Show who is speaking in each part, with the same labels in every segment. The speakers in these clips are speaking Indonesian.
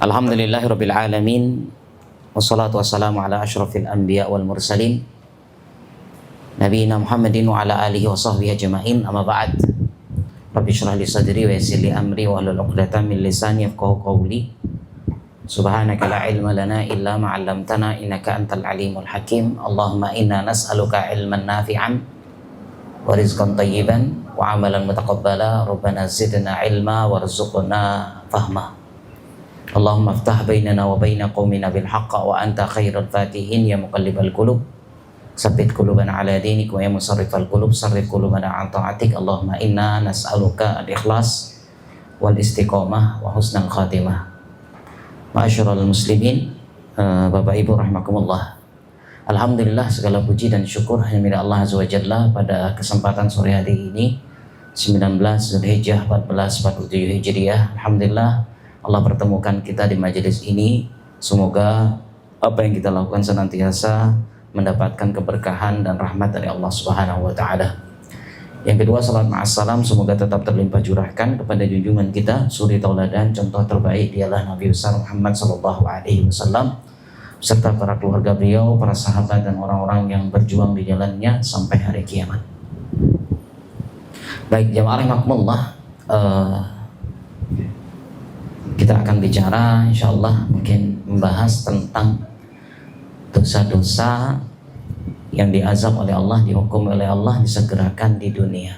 Speaker 1: Alhamdulillahirabbil alamin. Wassalatu wassalamu ala asyrafil anbiya wal mursalin nabiyina Muhammadin wa ala alihi wa sahbihi ajma'in. Amma ba'd. Rabbi shrah li sadri wa yassir li amri wa hlul 'uqdatam min lisani yafqahu qawli. Subhanaka la ilma lana illa ma 'allamtana innaka antal alimul hakim. Allahumma inna nas'aluka ilman nafi'an wa rizqan thayyiban wa 'amalan mutaqabbala. Rabbana zidna ilma warzuqna fahma. Allahumma aftah bainana wa baina qaumina bil haqq wa anta khairul fatihin ya muqallibal qulub sabbit qulubana ala dinik wa ya musarrifal qulub sarrif qulubana an ta'atik. Allahumma inna nas'aluka al-ikhlas wal istiqamah wa husnal khatimah. Ma'asyiral muslimin, Bapak Ibu rahimakumullah. Alhamdulillah, segala puji dan syukur hanya milik Allah Azza wa Jalla. Pada kesempatan sore hari ini 19 Zulhijjah 1447 Hijriah, alhamdulillah Allah pertemukan kita di majelis ini. Semoga apa yang kita lakukan senantiasa mendapatkan keberkahan dan rahmat dari Allah Subhanahu wa taala. Yang kedua, salat ma'assalam semoga tetap terlimpah curahkan kepada junjungan kita, suri tauladan, contoh terbaik dialah Nabi besar Muhammad sallallahu alaihi wasallam serta para keluarga beliau, para sahabat dan orang-orang yang berjuang di jalannya sampai hari kiamat. Baik, jamaah rahimakumullah, kita akan bicara insyaallah mungkin membahas tentang dosa-dosa yang diazab oleh Allah, dihukum oleh Allah, disegerakan di dunia.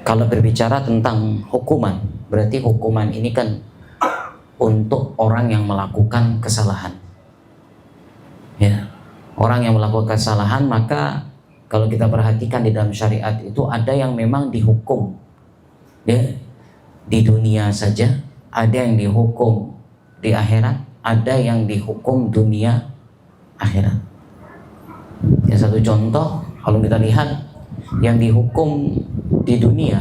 Speaker 1: Kalau berbicara tentang hukuman, berarti hukuman ini kan untuk orang yang melakukan kesalahan. Ya, orang yang melakukan kesalahan, maka kalau kita perhatikan di dalam syariat itu ada yang memang dihukum, ya, di dunia saja, ada yang dihukum di akhirat, ada yang dihukum dunia akhirat. Ya, satu contoh, kalau kita lihat yang dihukum di dunia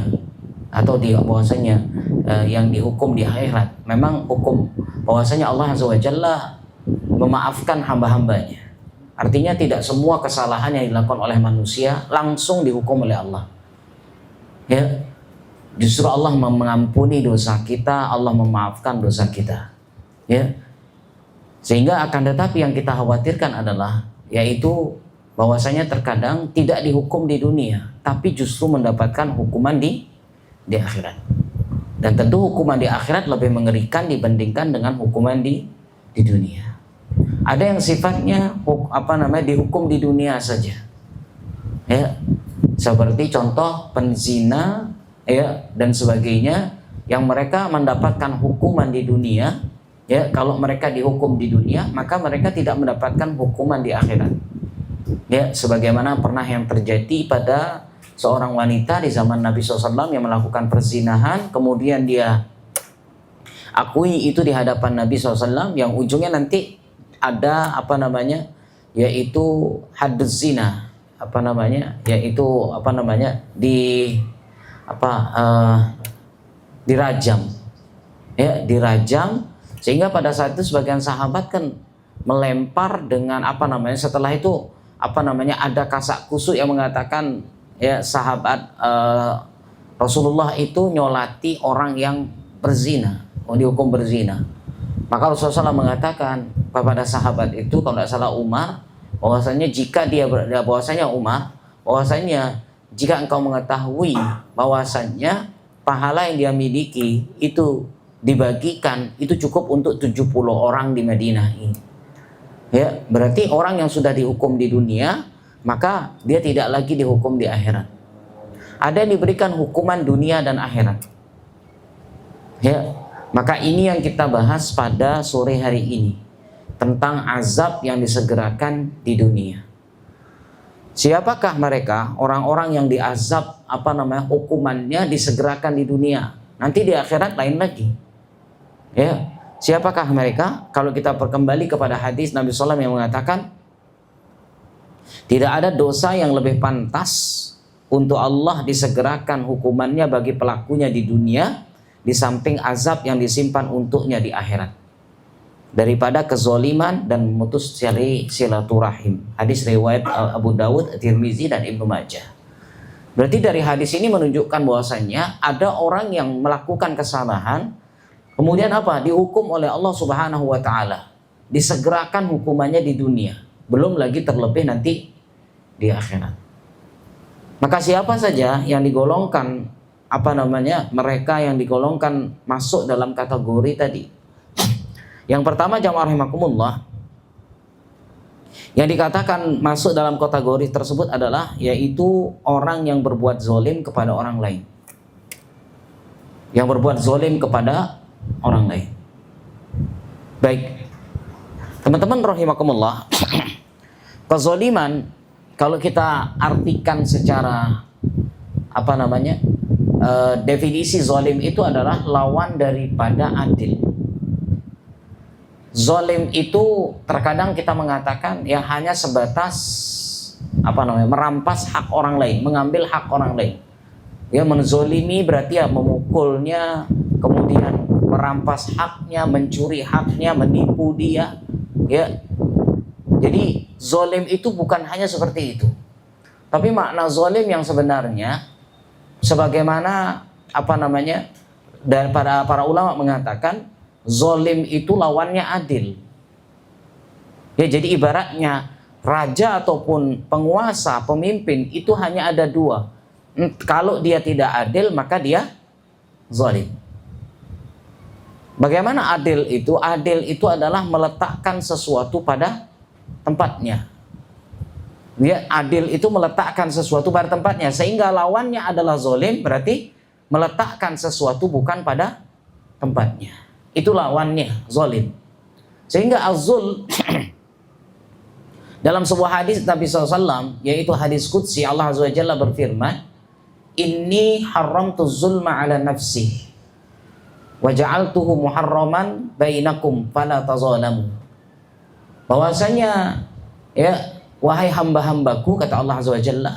Speaker 1: atau di bahwasanya yang dihukum di akhirat, memang hukum bahwasanya Allah Azza wa Jalla memaafkan hamba-hambanya. Artinya tidak semua kesalahan yang dilakukan oleh manusia langsung dihukum oleh Allah. Ya, justru Allah mengampuni dosa kita, Allah memaafkan dosa kita, ya. Sehingga akan tetapi yang kita khawatirkan adalah yaitu bahwasanya terkadang tidak dihukum di dunia, tapi justru mendapatkan hukuman di akhirat. Dan tentu hukuman di akhirat lebih mengerikan dibandingkan dengan hukuman di dunia. Ada yang sifatnya dihukum di dunia saja, ya, seperti contoh penzina, ya, dan sebagainya, yang mereka mendapatkan hukuman di dunia, ya. Kalau mereka dihukum di dunia, maka mereka tidak mendapatkan hukuman di akhirat, ya, sebagaimana pernah yang terjadi pada seorang wanita di zaman Nabi SAW yang melakukan perzinahan, kemudian dia akui itu di hadapan Nabi SAW, yang ujungnya nanti ada yaitu hadduz zina, dirajam, ya, dirajam. Sehingga pada saat itu sebagian sahabat kan melempar dengan setelah itu ada kasak kusuk yang mengatakan, ya, sahabat Rasulullah itu nyolati orang yang berzina, dihukum berzina. Maka Rasulullah mengatakan kepada sahabat itu, kalau tidak salah Umar, bahwasanya jika engkau mengetahui bahwasanya pahala yang dia miliki itu dibagikan, itu cukup untuk 70 orang di Madinah ini. Ya, berarti orang yang sudah dihukum di dunia, maka dia tidak lagi dihukum di akhirat. Ada yang diberikan hukuman dunia dan akhirat. Ya, maka ini yang kita bahas pada sore hari ini, tentang azab yang disegerakan di dunia. Siapakah mereka? Orang-orang yang diazab, hukumannya disegerakan di dunia. Nanti di akhirat lain lagi. Ya, siapakah mereka? Kalau kita kembali kepada hadis Nabi SAW yang mengatakan, tidak ada dosa yang lebih pantas untuk Allah disegerakan hukumannya bagi pelakunya di dunia, di samping azab yang disimpan untuknya di akhirat, daripada kezoliman dan memutus silaturahim. Hadis riwayat Abu Dawud, Tirmizi dan Ibnu Majah. Berarti dari hadis ini menunjukkan bahwasanya ada orang yang melakukan kesalahan, Kemudian apa? Dihukum oleh Allah Subhanahu wa taala. Disegerakan hukumannya di dunia. Belum lagi terlebih nanti di akhirat. Maka siapa saja yang digolongkan mereka yang digolongkan masuk dalam kategori tadi. Yang pertama, jamaah rahimakumullah, yang dikatakan masuk dalam kategori tersebut adalah yaitu orang yang berbuat zalim kepada orang lain. Yang berbuat zalim kepada orang lain. Baik. Teman-teman rahimakumullah, kezaliman kalau kita artikan secara definisi zalim itu adalah lawan daripada adil. Zalim itu terkadang kita mengatakan yang hanya sebatas merampas hak orang lain, mengambil hak orang lain. Ya, menzolimi berarti ya memukulnya, kemudian merampas haknya, mencuri haknya, menipu dia. Ya, jadi zalim itu bukan hanya seperti itu. Tapi makna zalim yang sebenarnya, sebagaimana dan para ulama mengatakan, zalim itu lawannya adil. Ya, jadi ibaratnya raja ataupun penguasa, pemimpin itu hanya ada dua. Kalau dia tidak adil, maka dia zalim. Bagaimana adil itu? Adil itu adalah meletakkan sesuatu pada tempatnya. Ya, adil itu meletakkan sesuatu pada tempatnya, sehingga lawannya adalah zalim, berarti meletakkan sesuatu bukan pada tempatnya. Itu lawannya, zalim. Sehingga az-zul dalam sebuah hadis Nabi SAW, yaitu hadis qudsi, Allah Azza wa Jalla berfirman, "Inni haramtu zulma ala nafsi wa ja'altuhu muharraman bainakum fala tazalamu." Bahwasanya, ya, wahai hamba-hambaku, kata Allah Azza wa Jalla,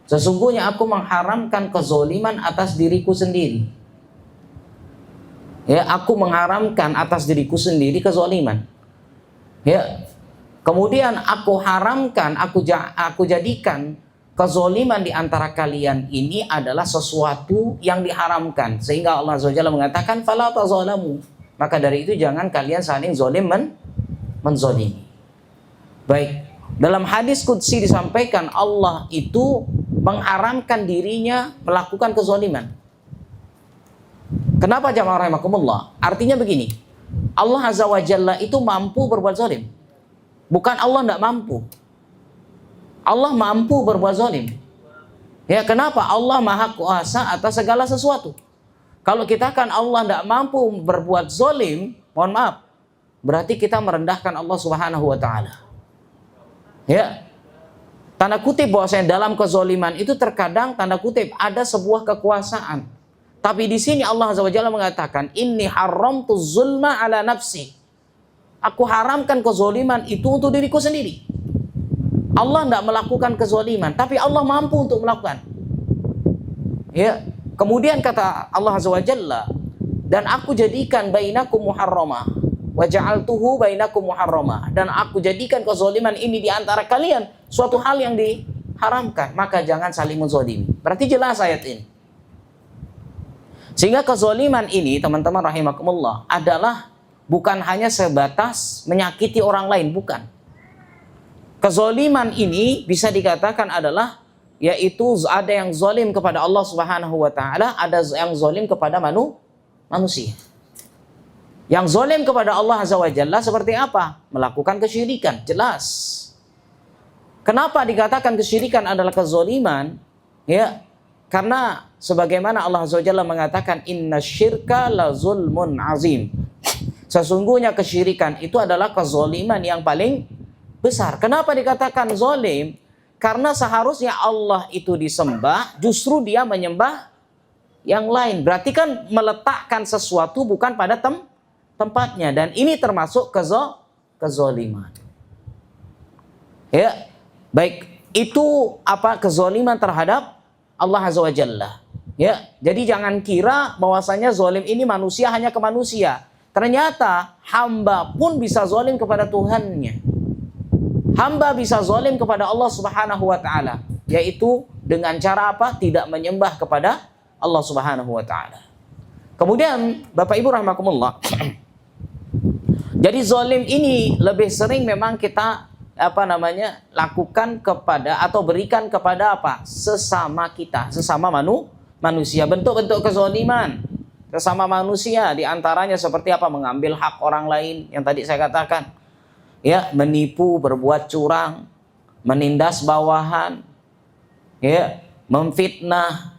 Speaker 1: sesungguhnya aku mengharamkan kezaliman atas diriku sendiri. Ya, aku mengharamkan atas diriku sendiri kezaliman. Ya. Kemudian aku haramkan, aku jadikan kezaliman di antara kalian ini adalah sesuatu yang diharamkan, sehingga Allah Azza wa Jalla mengatakan fala tazalamu. Maka dari itu jangan kalian saling zalim menzalimi. Baik, dalam hadis qudsi disampaikan Allah itu mengharamkan dirinya melakukan kezaliman. Kenapa jamaah rahimakumullah? Artinya begini, Allah Azza wa Jalla itu mampu berbuat zalim. Bukan Allah tidak mampu. Allah mampu berbuat zalim. Ya, kenapa? Allah Maha Kuasa atas segala sesuatu. Kalau kita kan Allah tidak mampu berbuat zalim, mohon maaf, berarti kita merendahkan Allah Subhanahu wa taala. Ya. Tanda kutip bahwasanya dalam kezaliman itu terkadang tanda kutip ada sebuah kekuasaan. Tapi di sini Allah Azza wa Jalla mengatakan, "Inni haramtu zulma ala nafsi." Aku haramkan kezaliman itu untuk diriku sendiri. Allah tidak melakukan kezaliman, tapi Allah mampu untuk melakukan. Ya. Kemudian kata Allah Azza wa Jalla, "Dan aku jadikan bainakum muharramah wa ja'altuhu bainakum muharramah." Dan aku jadikan kezaliman ini di antara kalian suatu hal yang diharamkan, maka jangan saling menzalimi. Berarti jelas ayat ini. Sehingga kezaliman ini, teman-teman rahimakumullah, adalah bukan hanya sebatas menyakiti orang lain, bukan. Kezaliman ini bisa dikatakan adalah yaitu ada yang zalim kepada Allah Subhanahu wa taala, ada yang zalim kepada manusia. Yang zalim kepada Allah Azza wa Jalla seperti apa? Melakukan kesyirikan, jelas. Kenapa dikatakan kesyirikan adalah kezaliman? Ya, karena sebagaimana Allah Azza wa Jalla mengatakan, "Innasyirka la zulmun azim." Sesungguhnya kesyirikan itu adalah kezaliman yang paling besar. Kenapa dikatakan zalim? Karena seharusnya Allah itu disembah, justru dia menyembah yang lain. Berarti kan meletakkan sesuatu bukan pada tempatnya, dan ini termasuk kezaliman. Ya, baik, itu kezaliman terhadap Allah Azza wa Jalla. Ya, jadi jangan kira bahwasanya zalim ini manusia hanya ke manusia. Ternyata hamba pun bisa zalim kepada Tuhannya. Hamba bisa zalim kepada Allah Subhanahu wa taala, yaitu dengan cara apa? Tidak menyembah kepada Allah Subhanahu wa taala. Kemudian Bapak Ibu rahimakumullah, jadi zalim ini lebih sering memang kita lakukan kepada atau berikan kepada sesama kita, sesama manusia. Bentuk-bentuk kezaliman sesama manusia diantaranya seperti mengambil hak orang lain yang tadi saya katakan, ya, menipu, berbuat curang, menindas bawahan, ya, memfitnah,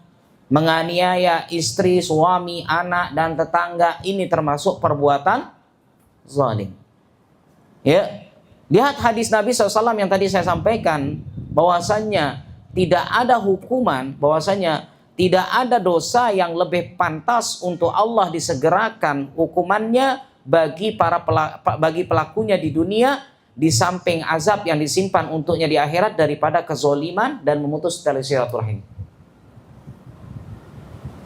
Speaker 1: menganiaya istri, suami, anak, dan tetangga. Ini termasuk perbuatan zalim. Ya, lihat hadis Nabi SAW yang tadi saya sampaikan, bahwasannya tidak ada hukuman, bahwasannya tidak ada dosa yang lebih pantas untuk Allah disegerakan hukumannya bagi pelakunya di dunia, di samping azab yang disimpan untuknya di akhirat, daripada kezaliman dan memutus tali silaturahim.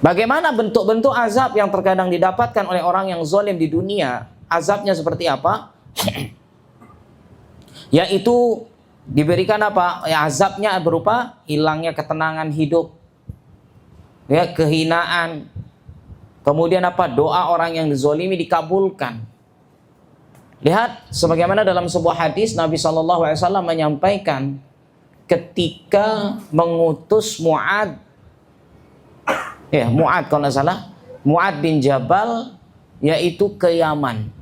Speaker 1: Bagaimana bentuk-bentuk azab yang terkadang didapatkan oleh orang yang zalim di dunia? Azabnya seperti apa? Yaitu diberikan ya, azabnya berupa hilangnya ketenangan hidup, ya, kehinaan. Kemudian doa orang yang dizalimi dikabulkan. Lihat sebagaimana dalam sebuah hadis Nabi SAW menyampaikan ketika mengutus Mu'ad, ya, Mu'ad kalau tidak salah, Mu'ad bin Jabal, yaitu ke Yaman.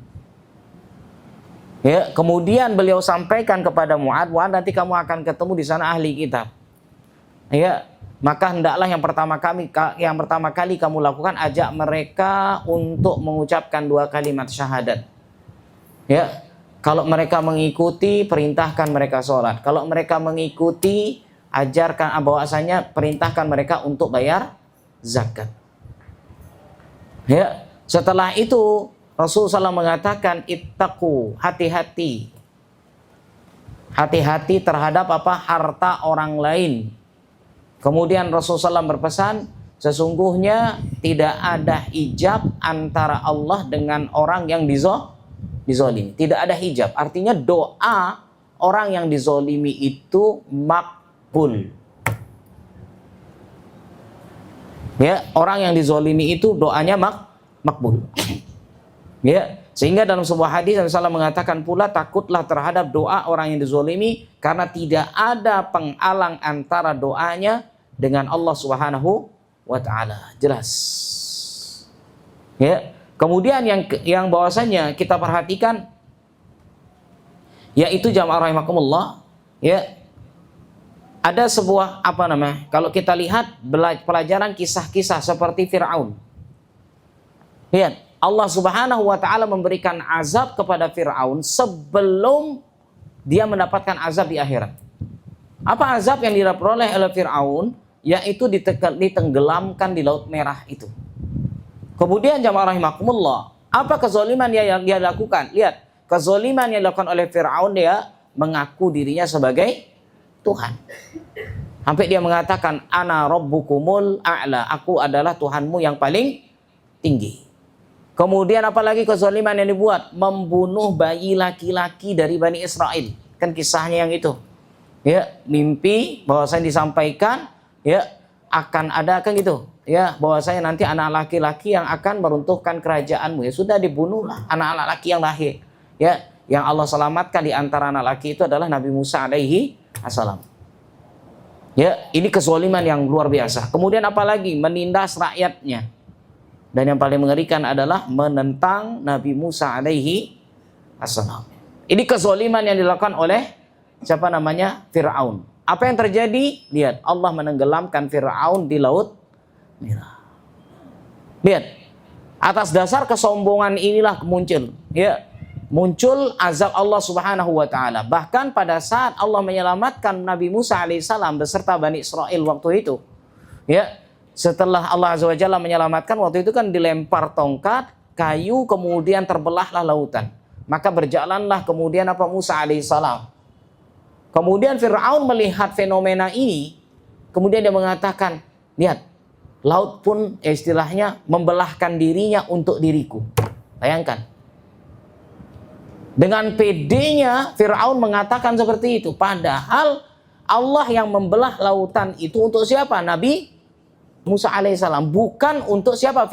Speaker 1: Ya, kemudian beliau sampaikan kepada Mu'ad, nanti kamu akan ketemu di sana ahli kitab. Ya, maka hendaklah yang pertama kali kamu lakukan, ajak mereka untuk mengucapkan 2 kalimat syahadat. Ya, kalau mereka mengikuti, perintahkan mereka sholat. Kalau mereka mengikuti, ajarkan bahwasanya perintahkan mereka untuk bayar zakat. Ya, setelah itu Rasulullah SAW mengatakan, ittaqu, hati-hati. Hati-hati terhadap harta orang lain. Kemudian Rasulullah SAW berpesan, sesungguhnya tidak ada hijab antara Allah dengan orang yang dizalimi. Tidak ada hijab. Artinya doa orang yang dizalimi itu makbul. Ya, orang yang dizalimi itu doanya makbul. Ya, sehingga dalam sebuah hadis Rasulullah mengatakan pula, takutlah terhadap doa orang yang dizalimi, karena tidak ada penghalang antara doanya dengan Allah Subhanahu wa taala. Jelas. Ya. Kemudian yang bahwasanya kita perhatikan, yaitu jamaah rahimakumullah, ya, ada sebuah kalau kita lihat pelajaran kisah-kisah seperti Fir'aun. Lihat, Allah Subhanahu wa taala memberikan azab kepada Fir'aun sebelum dia mendapatkan azab di akhirat. Apa azab yang diperoleh oleh Fir'aun? Yaitu ditenggelamkan di Laut Merah itu. Kemudian jamaah rahimakumullah, apa kezaliman yang dia lakukan? Lihat, kezaliman yang dilakukan oleh Fir'aun, dia mengaku dirinya sebagai Tuhan. Sampai dia mengatakan, ana rabbukumul a'la, aku adalah Tuhanmu yang paling tinggi. Kemudian apalagi kezaliman yang dibuat? Membunuh bayi laki-laki dari Bani Israel. Kan kisahnya yang itu. Ya, mimpi bahwasanya disampaikan, ya, akan ada kan gitu. Ya, bahwasanya nanti anak laki-laki yang akan meruntuhkan kerajaanmu. Ya sudah, dibunuhlah anak-anak laki yang lahir. Ya, yang Allah selamatkan di antara anak laki itu adalah Nabi Musa alaihi assalam. Ya, ini kezaliman yang luar biasa. Kemudian apalagi? Menindas rakyatnya. Dan yang paling mengerikan adalah menentang Nabi Musa alaihi assalam. Ini kezaliman yang dilakukan oleh Fir'aun. Apa yang terjadi? Lihat, Allah menenggelamkan Fir'aun di Laut Merah. Lihat, atas dasar kesombongan inilah muncul, ya, muncul azab Allah Subhanahu wa taala. Bahkan pada saat Allah menyelamatkan Nabi Musa alaihissalam beserta Bani Israel waktu itu, ya, setelah Allah Azza wa Jalla menyelamatkan, waktu itu kan dilempar tongkat, kayu, kemudian terbelahlah lautan. Maka berjalanlah kemudian Musa alaihissalam. Kemudian Fir'aun melihat fenomena ini, kemudian dia mengatakan, lihat, laut pun istilahnya membelahkan dirinya untuk diriku. Bayangkan. Dengan pedenya Fir'aun mengatakan seperti itu. Padahal Allah yang membelah lautan itu untuk siapa? Nabi Musa alaihissalam, bukan untuk siapa?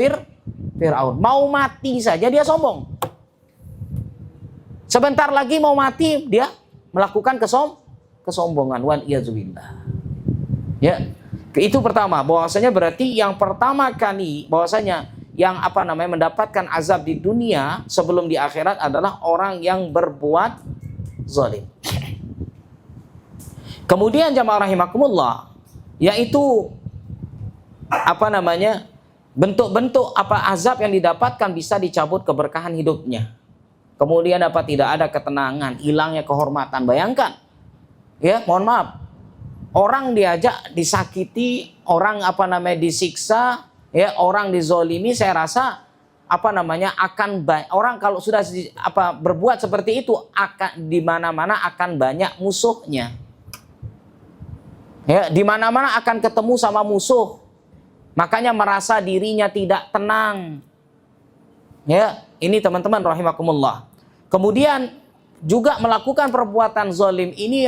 Speaker 1: Fir'aun. Mau mati saja dia sombong. Sebentar lagi mau mati dia melakukan kesombongan. Wal iyadzubillah. Ya, itu pertama. Bahwasanya berarti yang pertama kali bahwasanya yang mendapatkan azab di dunia sebelum di akhirat adalah orang yang berbuat zalim. Kemudian jamaah rahimakumullah, yaitu bentuk-bentuk azab yang didapatkan bisa dicabut keberkahan hidupnya. Kemudian tidak ada ketenangan, hilangnya kehormatan. Bayangkan, ya, mohon maaf, orang diajak disakiti, orang disiksa, ya, orang dizolimi, saya rasa orang kalau sudah berbuat seperti itu akan di mana-mana akan banyak musuhnya. Ya, di mana-mana akan ketemu sama musuh. Makanya merasa dirinya tidak tenang. Ya, ini teman-teman rahimakumullah. Kemudian juga melakukan perbuatan zalim ini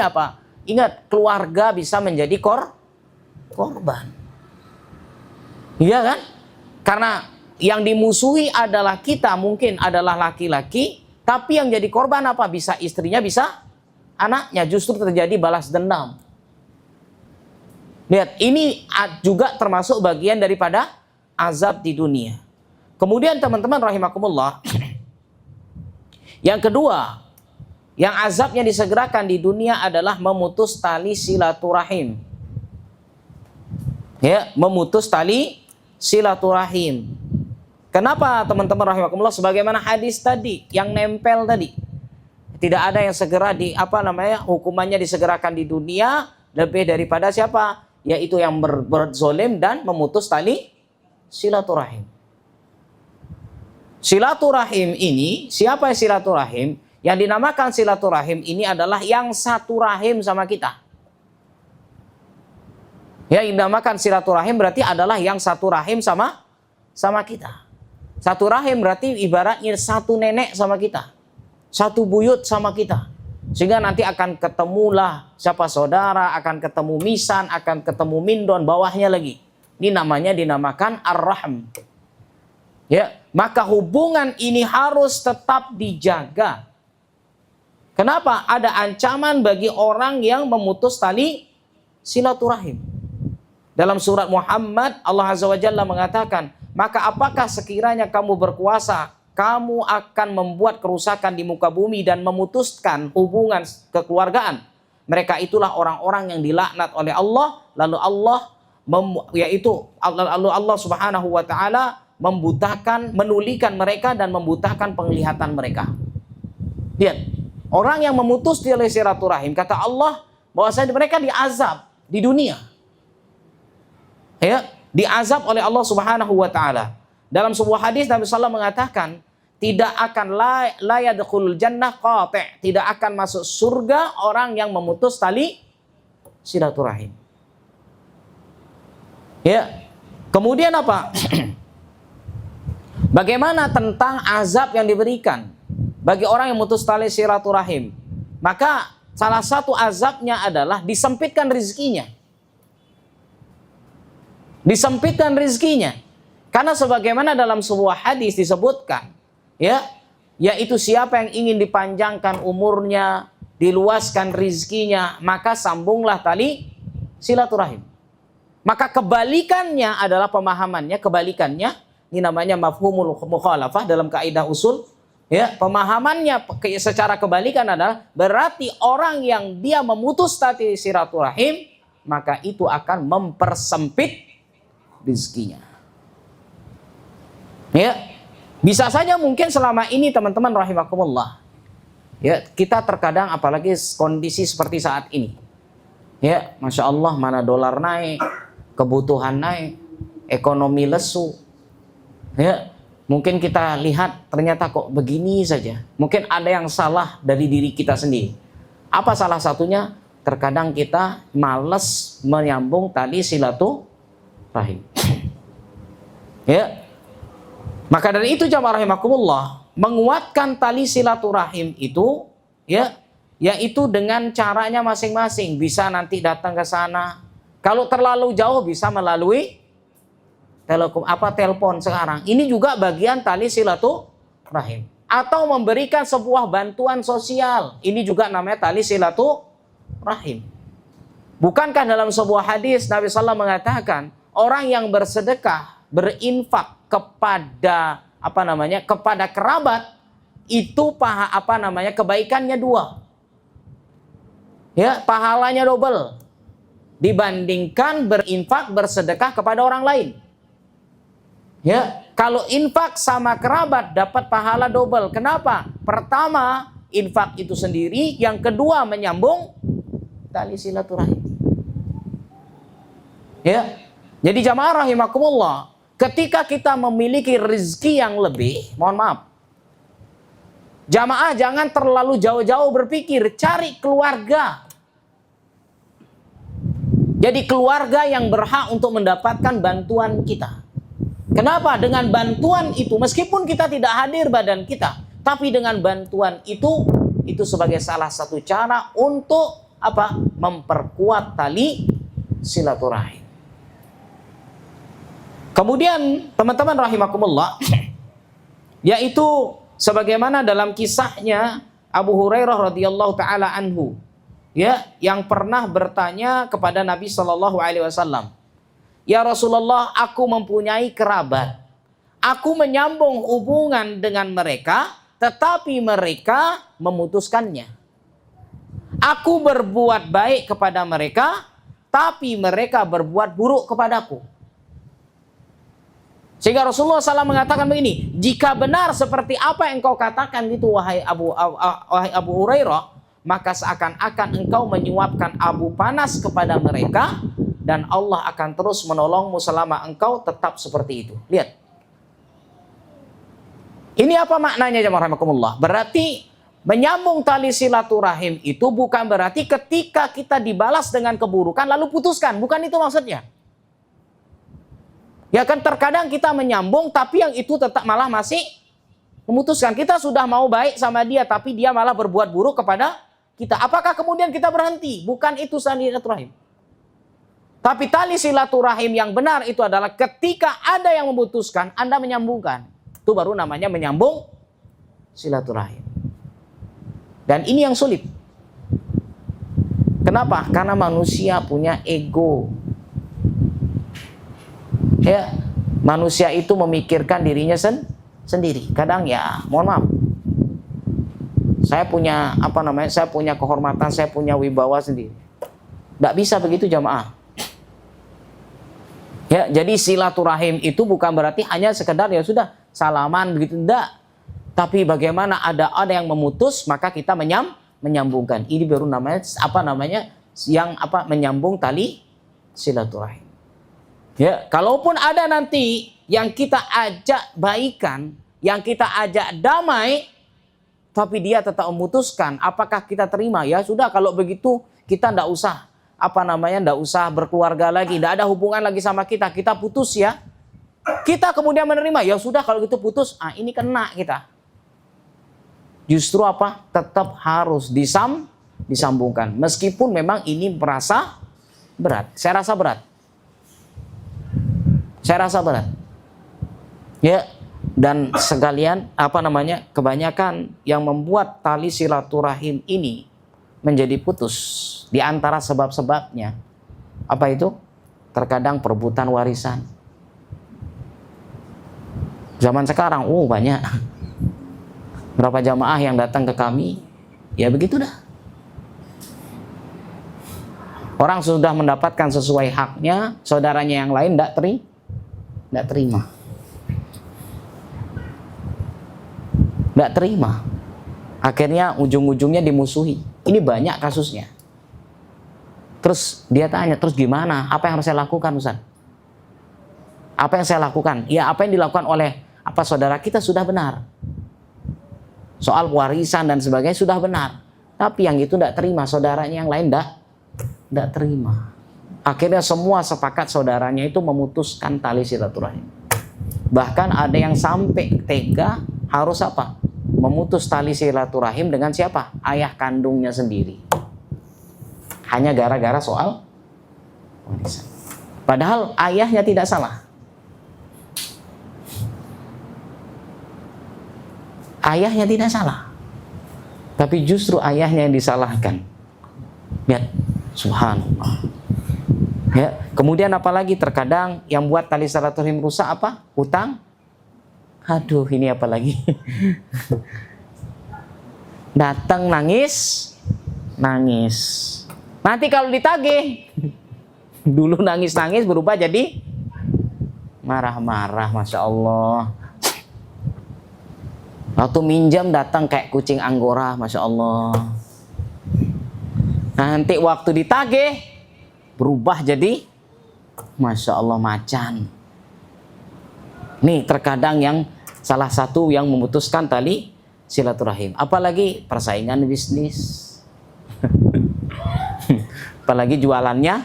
Speaker 1: Ingat, keluarga bisa menjadi korban. Iya kan? Karena yang dimusuhi adalah kita, mungkin adalah laki-laki, tapi yang jadi korban bisa istrinya, bisa anaknya. Justru terjadi balas dendam. Lihat, ini juga termasuk bagian daripada azab di dunia. Kemudian teman-teman rahimakumullah, yang kedua, yang azabnya disegerakan di dunia adalah memutus tali silaturahim. Ya, memutus tali silaturahim. Kenapa teman-teman rahimakumullah? Sebagaimana hadis tadi yang nempel tadi. Tidak ada yang segera hukumannya disegerakan di dunia lebih daripada siapa? Yaitu yang berbuat zalim dan memutus tali silaturahim. Silaturahim ini, siapa yang silaturahim? Yang dinamakan silaturahim ini adalah yang satu rahim sama kita. Yang dinamakan silaturahim berarti adalah yang satu rahim sama kita. Satu rahim berarti ibaratnya satu nenek sama kita. Satu buyut sama kita. Sehingga nanti akan ketemulah siapa saudara, akan ketemu misan, akan ketemu mindon, bawahnya lagi. Ini dinamakan ar-rahm. Ya, maka hubungan ini harus tetap dijaga. Kenapa? Ada ancaman bagi orang yang memutus tali silaturahim. Dalam surat Muhammad, Allah Azza wa Jalla mengatakan, maka apakah sekiranya kamu berkuasa, kamu akan membuat kerusakan di muka bumi dan memutuskan hubungan kekeluargaan. Mereka itulah orang-orang yang dilaknat oleh Allah, lalu Allah Subhanahu wa taala menulikan mereka dan membutakan penglihatan mereka. Lihat, orang yang memutus tali silaturahim, kata Allah bahwasanya mereka diazab di dunia. Ya, diazab oleh Allah Subhanahu wa taala. Dalam sebuah hadis Nabi sallallahu mengatakan, tidak akan la yadkhulul jannah qati', tidak akan masuk surga orang yang memutus tali silaturahim. Ya. Kemudian apa? Bagaimana tentang azab yang diberikan bagi orang yang memutus tali silaturahim? Maka salah satu azabnya adalah disempitkan rezekinya. Disempitkan rezekinya. Karena sebagaimana dalam sebuah hadis disebutkan, ya, yaitu siapa yang ingin dipanjangkan umurnya, diluaskan rezekinya, maka sambunglah tali silaturahim. Maka kebalikannya adalah pemahamannya, kebalikannya ini namanya mafhumul mukhalafah dalam kaidah usul. Ya, pemahamannya secara kebalikan adalah berarti orang yang dia memutus tali silaturahim, maka itu akan mempersempit rezekinya. Ya, bisa saja mungkin selama ini teman-teman rahimakumullah, ya, kita terkadang apalagi kondisi seperti saat ini, ya, masya Allah, mana dolar naik, kebutuhan naik, ekonomi lesu, ya, mungkin kita lihat ternyata kok begini saja. Mungkin ada yang salah dari diri kita sendiri. Apa salah satunya? Terkadang kita malas menyambung tali silaturahim. Ya. Maka dari itu jamaah rahimakumullah, menguatkan tali silaturahim itu, ya, yaitu dengan caranya masing-masing. Bisa nanti datang ke sana. Kalau terlalu jauh bisa melalui telepon sekarang. Ini juga bagian tali silaturahim. Atau memberikan sebuah bantuan sosial. Ini juga namanya tali silaturahim. Bukankah dalam sebuah hadis Nabi SAW mengatakan orang yang bersedekah, berinfak kepada kepada kerabat itu kebaikannya 2. Ya, pahalanya double dibandingkan berinfak bersedekah kepada orang lain. Ya, kalau infak sama kerabat dapat pahala double. Kenapa? Pertama, infak itu sendiri, yang kedua menyambung tali silaturahim. Ya. Jadi jamaah rahimakumullah, ketika kita memiliki rezeki yang lebih, mohon maaf, jamaah jangan terlalu jauh-jauh berpikir, cari keluarga. Jadi keluarga yang berhak untuk mendapatkan bantuan kita. Kenapa? Dengan bantuan itu, meskipun kita tidak hadir badan kita, tapi dengan bantuan itu sebagai salah satu cara untuk memperkuat tali silaturahim. Kemudian teman-teman rahimakumullah, yaitu sebagaimana dalam kisahnya Abu Hurairah radhiyallahu taala anhu, ya, yang pernah bertanya kepada Nabi sallallahu alaihi wasallam, "Ya Rasulullah, aku mempunyai kerabat. Aku menyambung hubungan dengan mereka, tetapi mereka memutuskannya. Aku berbuat baik kepada mereka, tapi mereka berbuat buruk kepadaku." Sehingga Rasulullah SAW mengatakan begini, jika benar seperti apa yang engkau katakan itu wahai Abu Hurairah, maka seakan-akan engkau menyuapkan abu panas kepada mereka, dan Allah akan terus menolongmu selama engkau tetap seperti itu. Lihat. Ini apa maknanya jemaah rahimakumullah? Berarti menyambung tali silaturahim itu bukan berarti ketika kita dibalas dengan keburukan lalu putuskan. Bukan itu maksudnya. Ya kan, terkadang kita menyambung tapi yang itu tetap malah masih memutuskan. Kita sudah mau baik sama dia tapi dia malah berbuat buruk kepada kita. Apakah kemudian kita berhenti? Bukan itu silaturahim. Tapi tali silaturahim yang benar itu adalah ketika ada yang memutuskan, Anda menyambungkan. Itu baru namanya menyambung silaturahim. Dan ini yang sulit. Kenapa? Karena manusia punya ego. Ya, manusia itu memikirkan dirinya sendiri. Kadang ya, mohon maaf, saya punya saya punya kehormatan, saya punya wibawa sendiri. Tidak bisa begitu jamaah. Ya, jadi silaturahim itu bukan berarti hanya sekedar ya sudah salaman begitu, tidak. Tapi bagaimana ada yang memutus, maka kita menyambungkan. Ini baru namanya menyambung tali silaturahim. Ya, kalaupun ada nanti yang kita ajak baikan, yang kita ajak damai, tapi dia tetap memutuskan, apakah kita terima? Ya sudah, kalau begitu kita ndak usah ndak usah berkeluarga lagi, ndak ada hubungan lagi sama kita, kita putus ya. Kita kemudian menerima, ya sudah kalau gitu putus. Ini kena kita. Justru tetap harus disambungkan, meskipun memang ini merasa berat. Saya rasa berat. Ya, dan sekalian kebanyakan yang membuat tali silaturahim ini menjadi putus di antara sebab-sebabnya apa itu? Terkadang perebutan warisan. Zaman sekarang banyak. Berapa jamaah yang datang ke kami, ya begitu dah. Orang sudah mendapatkan sesuai haknya, saudaranya yang lain tidak terima. Akhirnya ujung-ujungnya dimusuhi. Ini banyak kasusnya. Terus dia tanya, terus gimana? Apa yang harus saya lakukan, Ustaz? Apa yang saya lakukan? Ya, apa yang dilakukan oleh saudara kita sudah benar. Soal warisan dan sebagainya sudah benar. Tapi yang itu tidak terima, saudaranya yang lain tidak terima. Akhirnya semua sepakat saudaranya itu memutuskan tali silaturahim. Bahkan ada yang sampai tega harus memutus tali silaturahim dengan siapa? Ayah kandungnya sendiri. Hanya gara-gara soal warisan. Padahal ayahnya tidak salah. Ayahnya tidak salah, tapi justru ayahnya yang disalahkan. Lihat, subhanallah. Ya, kemudian apalagi terkadang yang buat tali silaturahim rusak apa? Hutang. Aduh, ini apa lagi? Datang nangis. Nanti kalau ditagih, dulu nangis berubah jadi marah-marah, masya Allah. Waktu minjam datang kayak kucing anggora, masya Allah. Nanti waktu ditagih berubah jadi masya Allah macan. Nih terkadang yang salah satu yang memutuskan tali silaturahim. Apalagi persaingan bisnis. Apalagi jualannya,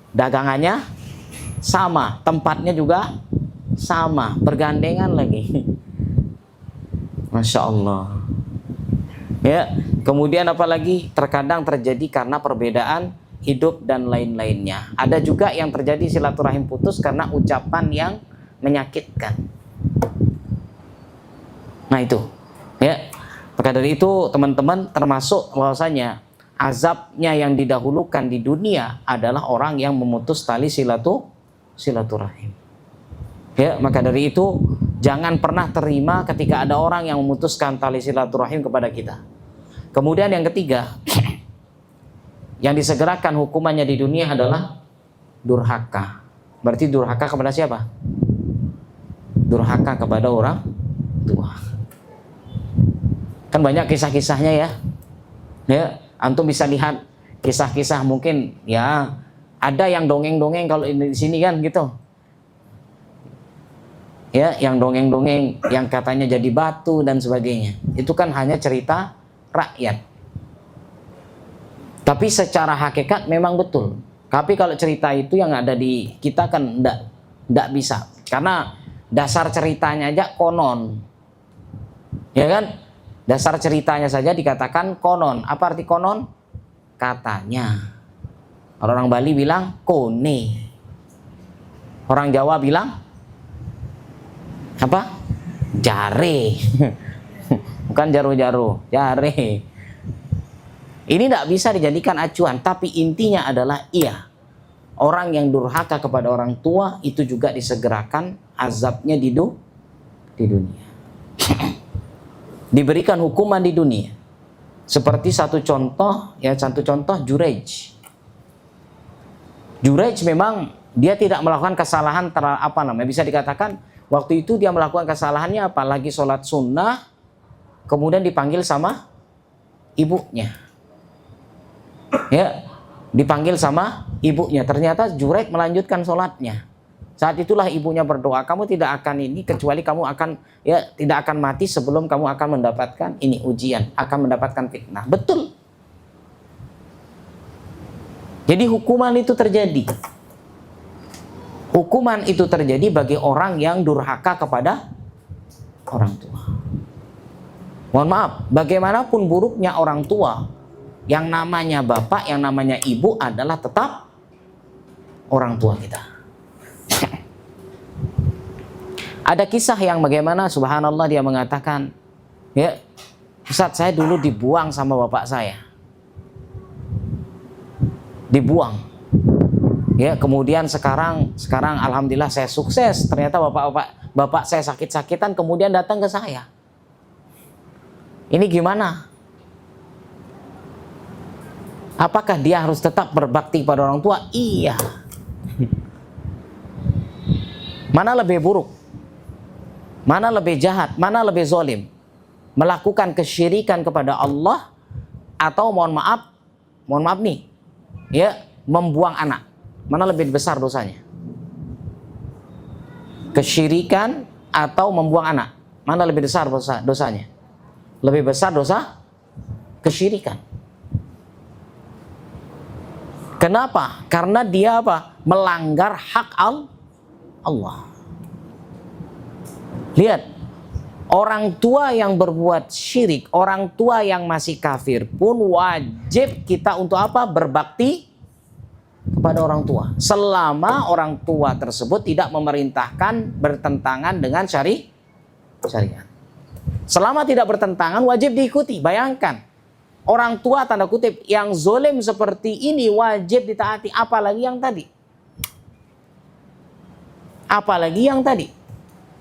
Speaker 1: dagangannya sama, tempatnya juga sama, bergandengan lagi. Masya Allah. Ya, kemudian apalagi terkadang terjadi karena perbedaan hidup dan lain-lainnya. Ada juga yang terjadi silaturahim putus karena ucapan yang menyakitkan. Nah itu, ya. Maka dari itu teman-teman, termasuk bahwasanya azabnya yang didahulukan di dunia adalah orang yang memutus tali silaturahim. Ya, maka dari itu jangan pernah terima ketika ada orang yang memutuskan tali silaturahim kepada kita. Kemudian yang ketiga, yang disegerakan hukumannya di dunia adalah durhaka. Berarti durhaka kepada siapa? Durhaka kepada orang tua. Kan banyak kisah-kisahnya ya. Ya, antum bisa lihat kisah-kisah mungkin ya, ada yang dongeng-dongeng kalau di sini kan gitu. Ya, yang dongeng-dongeng yang katanya jadi batu dan sebagainya. Itu kan hanya cerita rakyat. Tapi secara hakikat memang betul. Tapi kalau cerita itu yang ada di kita kan enggak bisa. Karena dasar ceritanya aja konon. Ya kan? Dasar ceritanya saja dikatakan konon. Apa arti konon? Katanya. Orang Bali bilang kone. Orang Jawa bilang apa? Jare. Bukan jaro-jaro, jare. Ini tidak bisa dijadikan acuan, tapi intinya adalah iya. Orang yang durhaka kepada orang tua itu juga disegerakan azabnya di dunia. Diberikan hukuman di dunia. Seperti satu contoh Juraij. Juraij memang dia tidak melakukan kesalahan bisa dikatakan waktu itu dia melakukan kesalahannya apalagi sholat sunnah, kemudian dipanggil sama ibunya. Ya, dipanggil sama ibunya. Ternyata Juraij melanjutkan sholatnya. Saat itulah ibunya berdoa, kamu tidak akan ini kecuali kamu akan tidak akan mati sebelum kamu akan mendapatkan ini ujian, akan mendapatkan fitnah. Betul. Jadi hukuman itu terjadi. Hukuman itu terjadi bagi orang yang durhaka kepada orang tua. Mohon maaf, bagaimanapun buruknya orang tua, yang namanya bapak, yang namanya ibu adalah tetap orang tua kita. Ada kisah yang bagaimana subhanallah dia mengatakan, ya, Ustaz, saya dulu dibuang sama bapak saya. Dibuang. Ya, kemudian sekarang alhamdulillah saya sukses. Ternyata bapak saya sakit-sakitan kemudian datang ke saya. Ini gimana? Apakah dia harus tetap berbakti pada orang tua? Iya. Mana lebih buruk? Mana lebih jahat? Mana lebih zalim? Melakukan kesyirikan kepada Allah atau mohon maaf nih, ya, membuang anak. Mana lebih besar dosanya? Kesyirikan atau membuang anak? Mana lebih besar dosanya? Lebih besar dosa kesyirikan. Kenapa? Karena dia apa? Melanggar hak Allah. Lihat, orang tua yang berbuat syirik, orang tua yang masih kafir pun wajib kita untuk apa? Berbakti kepada orang tua. Selama orang tua tersebut tidak memerintahkan bertentangan dengan syariat. Selama tidak bertentangan wajib diikuti. Bayangkan, orang tua tanda kutip yang zolim seperti ini wajib ditaati, apalagi yang tadi. Apalagi yang tadi.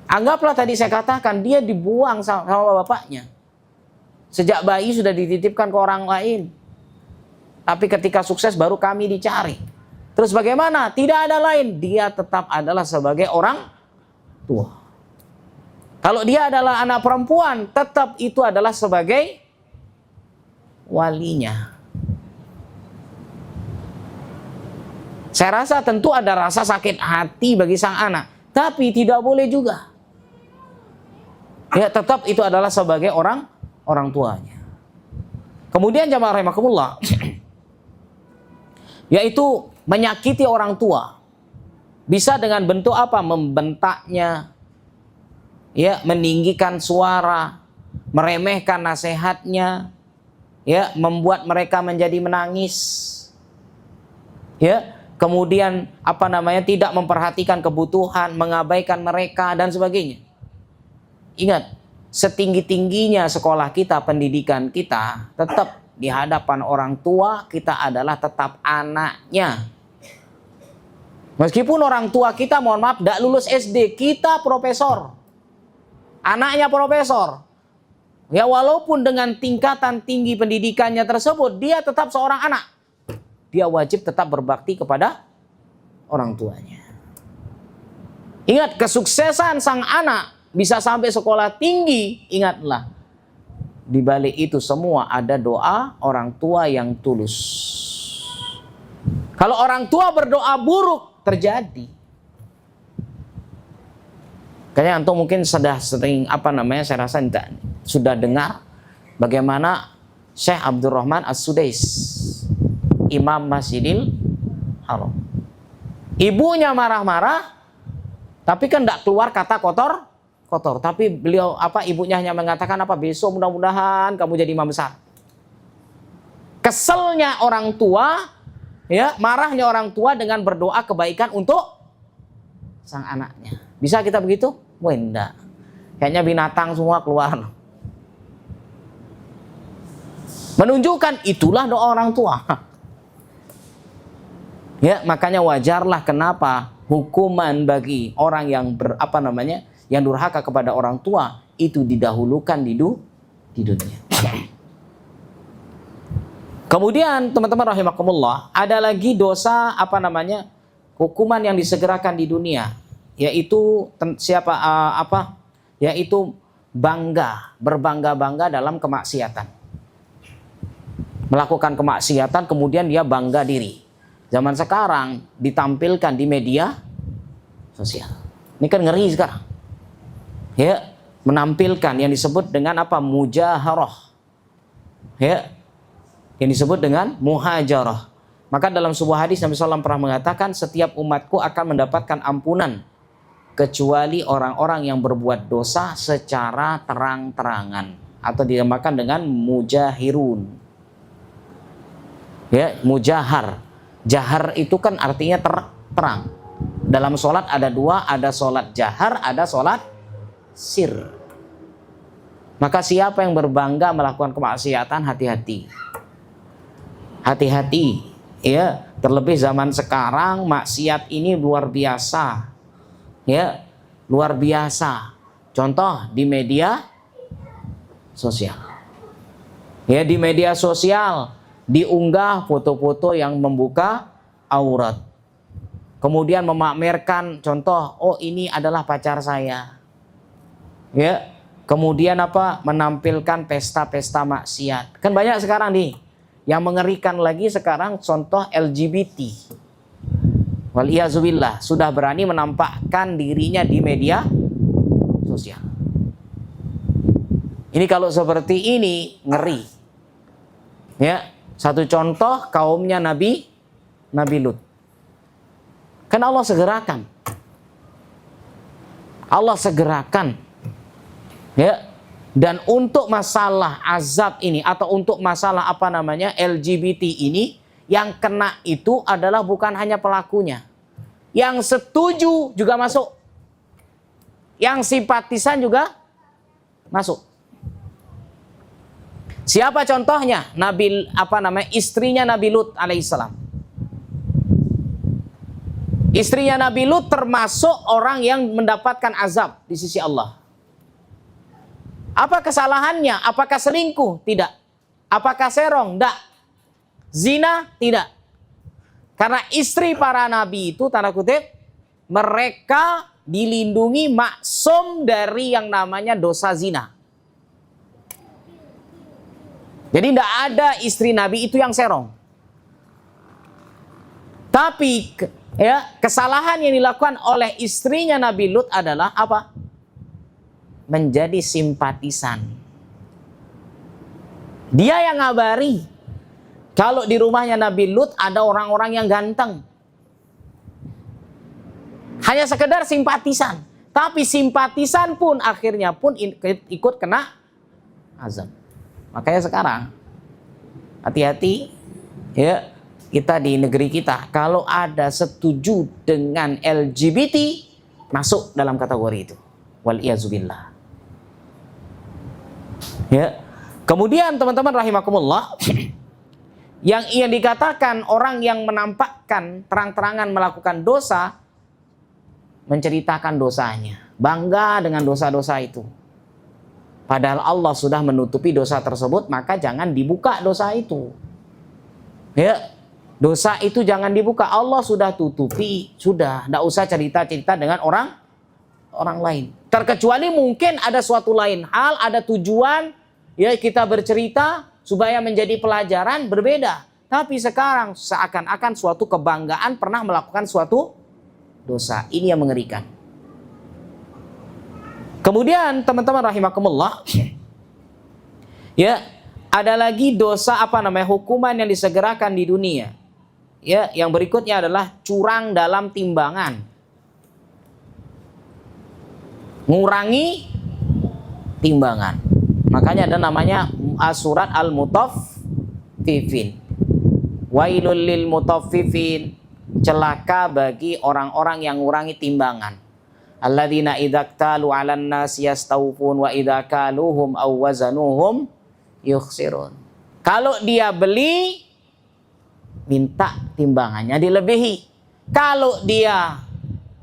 Speaker 1: Anggaplah tadi saya katakan dia dibuang sama bapaknya. Sejak bayi sudah dititipkan ke orang lain. Tapi ketika sukses baru kami dicari. Terus bagaimana? Tidak ada lain. Dia tetap adalah sebagai orang tua. Kalau dia adalah anak perempuan, tetap itu adalah sebagai walinya. Saya rasa tentu ada rasa sakit hati bagi sang anak. Tapi tidak boleh juga. Ya, tetap itu adalah sebagai orang tuanya. Kemudian jamaah rahimakumullah, yaitu menyakiti orang tua. Bisa dengan bentuk apa? Membentaknya, ya, meninggikan suara, meremehkan nasihatnya, ya, membuat mereka menjadi menangis, ya, kemudian tidak memperhatikan kebutuhan, mengabaikan mereka dan sebagainya. Ingat, setinggi-tingginya sekolah kita, pendidikan kita, tetap di hadapan orang tua kita adalah tetap anaknya. Meskipun orang tua kita, mohon maaf, tidak lulus SD, kita profesor. Anaknya profesor. Ya, walaupun dengan tingkatan tinggi pendidikannya tersebut, dia tetap seorang anak. Dia wajib tetap berbakti kepada orang tuanya. Ingat, kesuksesan sang anak bisa sampai sekolah tinggi, ingatlah, di balik itu semua ada doa orang tua yang tulus. Kalau orang tua berdoa buruk, terjadi. Kayaknya antum mungkin sudah sering saya rasa sudah dengar bagaimana Syekh Abdurrahman As-Sudais, Imam Masjidil Haram. Ibunya marah-marah, tapi kan tidak keluar kata kotor. Tapi beliau ibunya hanya mengatakan besok mudah-mudahan kamu jadi imam besar. Keselnya orang tua, ya, marahnya orang tua dengan berdoa kebaikan untuk sang anaknya. Bisa kita begitu? Wah, enggak. Kayaknya binatang semua keluar. Menunjukkan itulah doa orang tua. Ya, makanya wajarlah kenapa hukuman bagi orang yang yang durhaka kepada orang tua itu didahulukan di dunia. Kemudian teman-teman rahimakumullah, ada lagi dosa hukuman yang disegerakan di dunia, yaitu yaitu berbangga-bangga dalam kemaksiatan. Melakukan kemaksiatan kemudian dia bangga diri. Zaman sekarang ditampilkan di media sosial. Ini kan ngeri sekarang. Ya, menampilkan yang disebut dengan mujaharah. Ya, yang disebut dengan muhajarah. Maka dalam sebuah hadis Nabi SAW pernah mengatakan, setiap umatku akan mendapatkan ampunan kecuali orang-orang yang berbuat dosa secara terang-terangan, atau dinamakan dengan mujahirun. Ya, mujahar. Jahar itu kan artinya terang. Dalam sholat ada dua, ada sholat jahar, ada sholat sir. Maka siapa yang berbangga melakukan kemaksiatan, hati-hati. Hati-hati, ya. Terlebih zaman sekarang maksiat ini luar biasa, ya, luar biasa. Contoh di media sosial, ya, di media sosial diunggah foto-foto yang membuka aurat, kemudian memamerkan contoh, oh ini adalah pacar saya. Ya, kemudian menampilkan pesta-pesta maksiat. Kan banyak sekarang nih. Yang mengerikan lagi sekarang contoh LGBT. Waliyazubillah, sudah berani menampakkan dirinya di media sosial. Ini kalau seperti ini ngeri. Ya, satu contoh kaumnya Nabi Lut. Kan Allah segerakan. Allah segerakan. Ya, dan untuk masalah azab ini atau untuk masalah LGBT ini, yang kena itu adalah bukan hanya pelakunya. Yang setuju juga masuk. Yang simpatisan juga masuk. Siapa contohnya? Istrinya Nabi Lut alaihissalam. Istrinya Nabi Lut termasuk orang yang mendapatkan azab di sisi Allah. Apa kesalahannya? Apakah selingkuh? Tidak. Apakah serong? Tidak. Zina? Tidak. Karena istri para nabi itu, tanda kutip, mereka dilindungi maksum dari yang namanya dosa zina. Jadi tidak ada istri nabi itu yang serong. Tapi kesalahan yang dilakukan oleh istrinya Nabi Lut adalah apa? Menjadi simpatisan. Dia yang ngabari kalau di rumahnya Nabi Lut ada orang-orang yang ganteng. Hanya sekedar simpatisan. Tapi simpatisan pun akhirnya pun ikut kena azab. Makanya sekarang hati-hati ya, kita di negeri kita kalau ada setuju dengan LGBT masuk dalam kategori itu. Wal-iyazubillah. Ya. Kemudian teman-teman rahimakumullah, yang dikatakan orang yang menampakkan terang-terangan melakukan dosa, menceritakan dosanya, bangga dengan dosa-dosa itu. Padahal Allah sudah menutupi dosa tersebut, maka jangan dibuka dosa itu. Ya, dosa itu jangan dibuka. Allah sudah tutupi, sudah, tidak usah cerita-cerita dengan orang lain. Terkecuali mungkin ada suatu lain hal, ada tujuan, ya kita bercerita supaya menjadi pelajaran, berbeda. Tapi sekarang seakan-akan suatu kebanggaan pernah melakukan suatu dosa. Ini yang mengerikan. Kemudian teman-teman rahimakumullah, ya ada lagi dosa hukuman yang disegerakan di dunia. Ya, yang berikutnya adalah curang dalam timbangan. Ngurangi timbangan. Makanya ada namanya surat Al-Mutaffifin. Wailul lil mutaffifin. Celaka bagi orang-orang yang ngurangi timbangan. Alladzina idza ktalu 'alan nasi yastawfun wa idza kaluhum aw wazanuhum yukhsirun. Kalau dia beli, minta timbangannya dilebihi. Kalau dia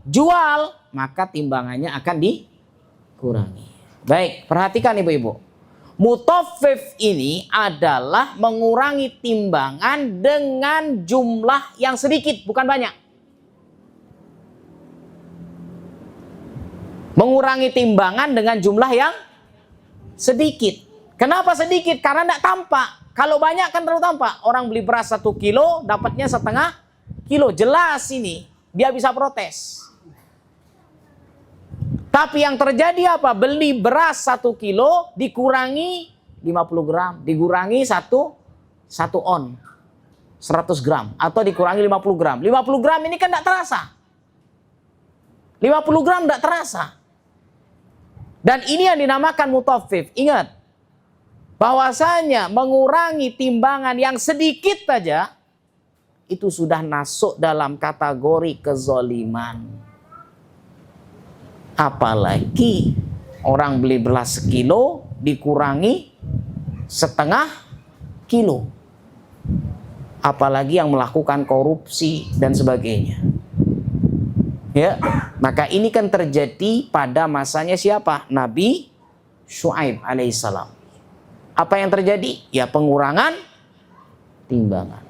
Speaker 1: jual, maka timbangannya akan dikurangi. Baik, perhatikan ibu-ibu. Mutaffif ini adalah mengurangi timbangan dengan jumlah yang sedikit, bukan banyak. Mengurangi timbangan dengan jumlah yang sedikit. Kenapa sedikit? Karena tidak tampak. Kalau banyak kan terlalu tampak. Orang beli beras 1 kilo, dapatnya setengah kilo. Jelas ini. Dia bisa protes. Tapi yang terjadi apa? Beli beras 1 kilo, dikurangi 50 gram. Dikurangi 1 on. 100 gram. Atau dikurangi 50 gram. 50 gram ini kan tidak terasa. 50 gram tidak terasa. Dan ini yang dinamakan mutaffif. Ingat, bahwasanya mengurangi timbangan yang sedikit saja, itu sudah masuk dalam kategori kezaliman. Apalagi orang beli beras sekilo, dikurangi setengah kilo. Apalagi yang melakukan korupsi dan sebagainya. Ya, maka ini kan terjadi pada masanya siapa? Nabi Syuaib alaihissalam. Apa yang terjadi? Ya pengurangan timbangan.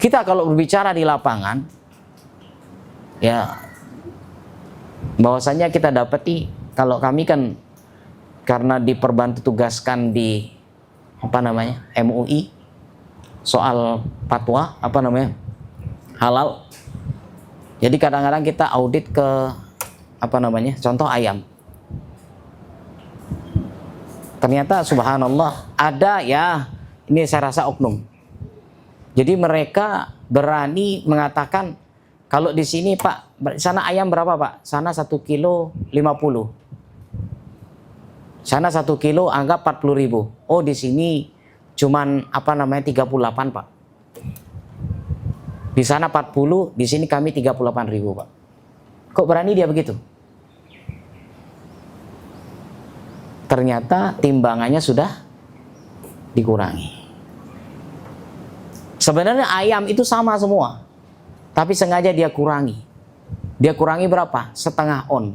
Speaker 1: Kita kalau berbicara di lapangan, ya bahwasanya kita dapati, kalau kami kan karena diperbantu tugaskan di MUI soal fatwa halal. Jadi kadang-kadang kita audit ke contoh ayam. Ternyata subhanallah ada ya, ini saya rasa oknum. Jadi mereka berani mengatakan, kalau di sini Pak, sana ayam berapa Pak? Sana 1 kilo 50. Sana 1 kilo anggap 40.000. Oh di sini cuman 38 Pak. Di sana 40, di sini kami 38.000 Pak. Kok berani dia begitu? ternyata timbangannya sudah dikurangi. Sebenarnya ayam itu sama semua, tapi sengaja dia kurangi. Dia kurangi berapa? Setengah on.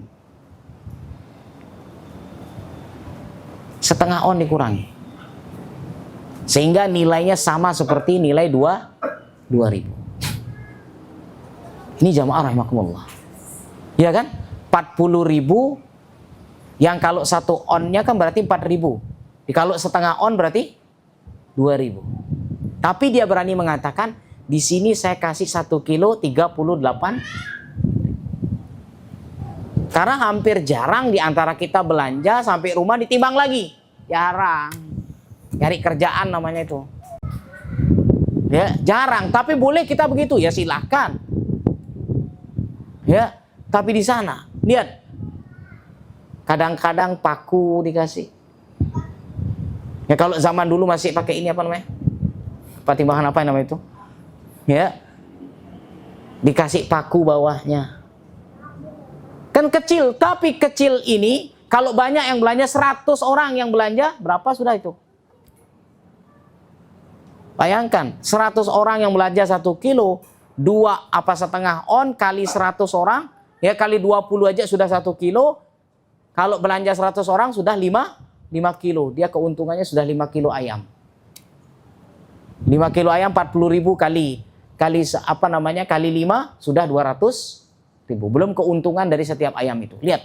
Speaker 1: Setengah on dikurangi. Sehingga nilainya sama seperti nilai 2.000. Ini jamaah rahimakumullah. Ya kan? 40.000 yang kalau satu onnya kan berarti 4.000. Kalau setengah on berarti 2.000. Tapi dia berani mengatakan di sini saya kasih 1 kilo 38. Karena hampir jarang di antara kita belanja sampai rumah ditimbang lagi. Jarang. Cari kerjaan namanya itu. Ya, jarang. Tapi boleh kita begitu, ya silahkan. Ya, tapi di sana lihat. Kadang-kadang paku dikasih. Ya kalau zaman dulu masih pakai ini apa namanya? Timbangan apa yang namanya itu? Ya. Dikasih paku bawahnya. Kan kecil, tapi kecil ini kalau banyak yang belanja, 100 orang yang belanja, berapa sudah itu? Bayangkan, 100 orang yang belanja 1 kilo, 2,5 on kali 100 orang, ya kali 20 aja sudah 1 kilo. Kalau belanja 100 orang sudah 5 kilo. Dia keuntungannya sudah 5 kilo ayam. 5 kilo ayam 40.000 kali apa namanya? Kali 5 sudah 200.000. Belum keuntungan dari setiap ayam itu. Lihat.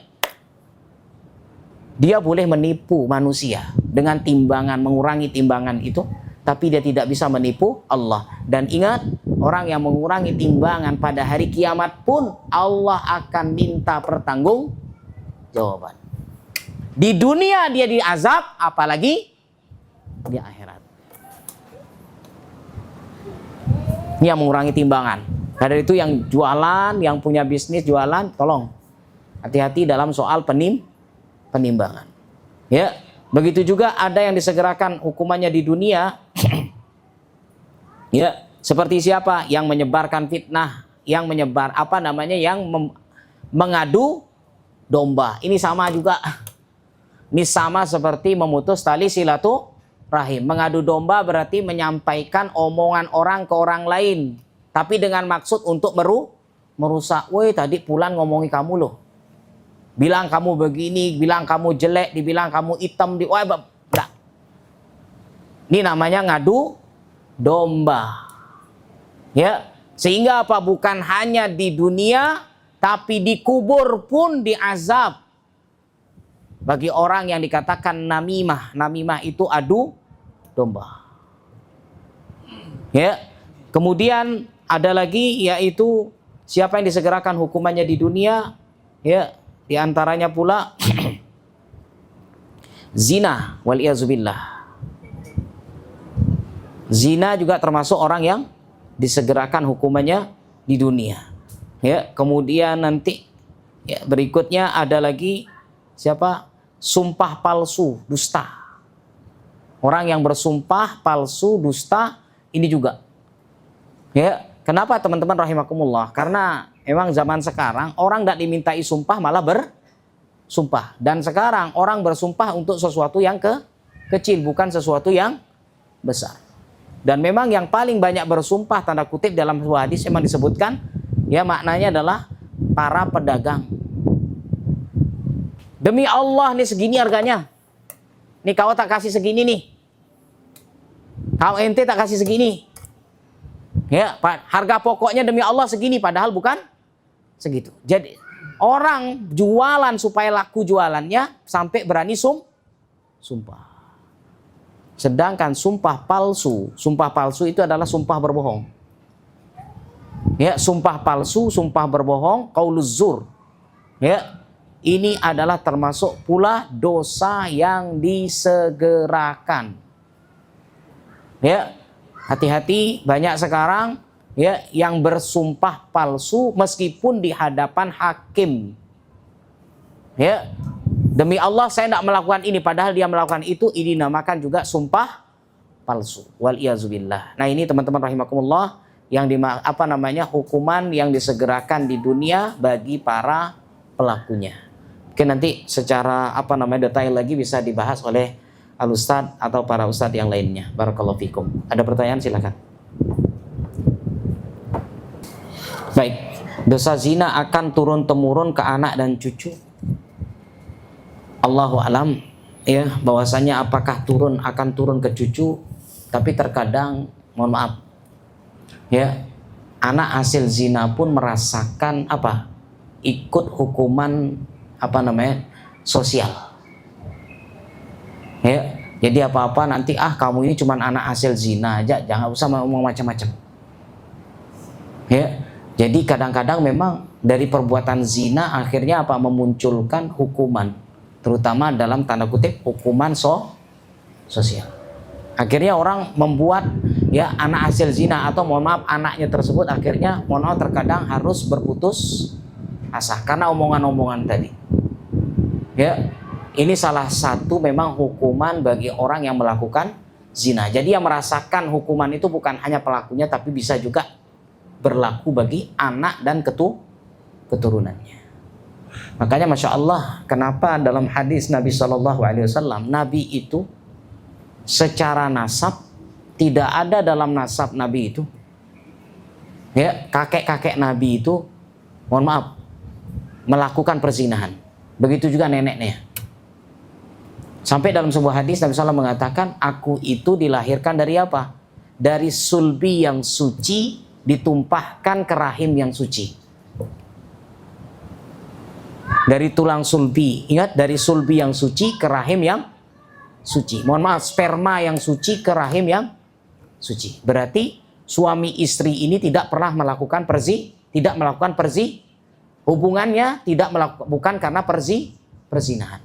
Speaker 1: Dia boleh menipu manusia dengan timbangan, mengurangi timbangan itu, tapi dia tidak bisa menipu Allah. Dan ingat, orang yang mengurangi timbangan pada hari kiamat pun Allah akan minta pertanggungjawaban. Di dunia dia diazab, apalagi di akhirat. Ini yang mengurangi timbangan. Dari itu yang jualan, yang punya bisnis jualan, tolong hati-hati dalam soal penimbangan. Ya, begitu juga ada yang disegerakan hukumannya di dunia. Ya, seperti siapa yang menyebarkan fitnah, yang menyebar apa namanya, yang mengadu domba. Ini sama juga. Ini sama seperti memutus tali silaturahim. Mengadu domba berarti menyampaikan omongan orang ke orang lain, tapi dengan maksud untuk merusak. Woi, tadi Fulan ngomongi kamu loh. Bilang kamu begini, bilang kamu jelek, dibilang kamu hitam, ini namanya ngadu domba. Ya, sehingga apa? Bukan hanya di dunia, tapi di kubur pun diazab. Bagi orang yang dikatakan namimah. Namimah itu adu domba. Ya. Kemudian ada lagi, yaitu siapa yang disegerakan hukumannya di dunia, ya, di antaranya pula zina, waliyazubillah. Zina juga termasuk orang yang disegerakan hukumannya di dunia. Ya, kemudian nanti ya, berikutnya ada lagi siapa? Sumpah palsu, dusta. Orang yang bersumpah palsu, dusta, ini juga. Ya, kenapa teman-teman rahimakumullah? Karena memang zaman sekarang orang tidak dimintai sumpah malah bersumpah. Dan sekarang orang bersumpah untuk sesuatu yang kecil, bukan sesuatu yang besar. Dan memang yang paling banyak bersumpah tanda kutip dalam sebuah hadis memang disebutkan, ya maknanya adalah para pedagang. Demi Allah nih segini harganya. Nih kau tak kasih segini nih. Kau ente tak kasih segini. Ya, harga pokoknya demi Allah segini, padahal bukan segitu. Jadi orang jualan supaya laku jualannya sampai berani sumpah. Sedangkan sumpah palsu itu adalah sumpah berbohong. Ya, sumpah palsu, sumpah berbohong, qauluz zur. Ya, ini adalah termasuk pula dosa yang disegerakan. Ya, hati-hati, banyak sekarang ya yang bersumpah palsu meskipun di hadapan hakim. Ya, demi Allah saya tidak melakukan ini, padahal dia melakukan itu, ini dinamakan juga sumpah palsu. Waliyazubillah. Nah, ini teman-teman rahimakumullah yang hukuman yang disegerakan di dunia bagi para pelakunya. Oke, nanti secara detail lagi bisa dibahas oleh al-ustadz atau para ustadz yang lainnya. Barakallahu fikum. Ada pertanyaan, silakan. Baik, dosa zina akan turun-temurun ke anak dan cucu. Allahu alam, ya, bahwasanya apakah akan turun ke cucu, tapi terkadang, mohon maaf, ya, anak hasil zina pun merasakan ikut hukuman sosial. Ya, jadi apa-apa nanti kamu ini cuma anak hasil zina aja, jangan usah ngomong macam-macam. Ya, jadi kadang-kadang memang dari perbuatan zina akhirnya memunculkan hukuman, terutama dalam tanda kutip hukuman sosial. Akhirnya orang membuat ya anak hasil zina atau mohon maaf anaknya tersebut akhirnya mohon maaf terkadang harus berputus asa karena omongan-omongan tadi. Ya, ini salah satu memang hukuman bagi orang yang melakukan zina. Jadi yang merasakan hukuman itu bukan hanya pelakunya, tapi bisa juga berlaku bagi anak dan keturunannya. Makanya Masya Allah, kenapa dalam hadis Nabi SAW, Nabi itu secara nasab tidak ada dalam nasab Nabi itu, ya, kakek-kakek Nabi itu, mohon maaf, melakukan perzinahan. Begitu juga neneknya. Sampai dalam sebuah hadis Nabi SAW mengatakan, aku itu dilahirkan dari apa? Dari sulbi yang suci ditumpahkan ke rahim yang suci. Dari tulang sulbi, ingat, dari sulbi yang suci ke rahim yang suci. Mohon maaf, sperma yang suci ke rahim yang suci. Berarti suami istri ini tidak pernah melakukan hubungannya tidak bukan karena perzinahan.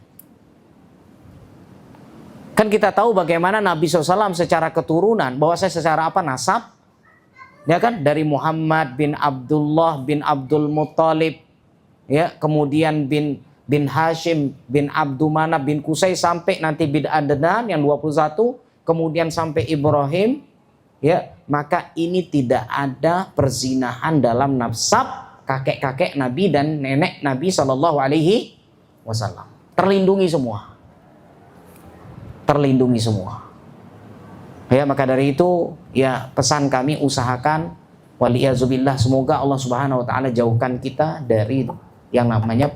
Speaker 1: Kan kita tahu bagaimana Nabi SAW secara keturunan, bahwa saya secara nasab, ya kan, dari Muhammad bin Abdullah bin Abdul Muttalib, ya, kemudian bin Hashim bin Abdumanaf bin Qusay sampai nanti bin Adnan yang 21, kemudian sampai Ibrahim, ya, maka ini tidak ada perzinahan dalam nasab kakek-kakek Nabi dan nenek Nabi Shallallahu Alaihi Wasallam. Terlindungi semua. Ya, maka dari itu ya pesan kami, usahakan waliyazubillah, semoga Allah Subhanahu Wa Taala jauhkan kita dari yang namanya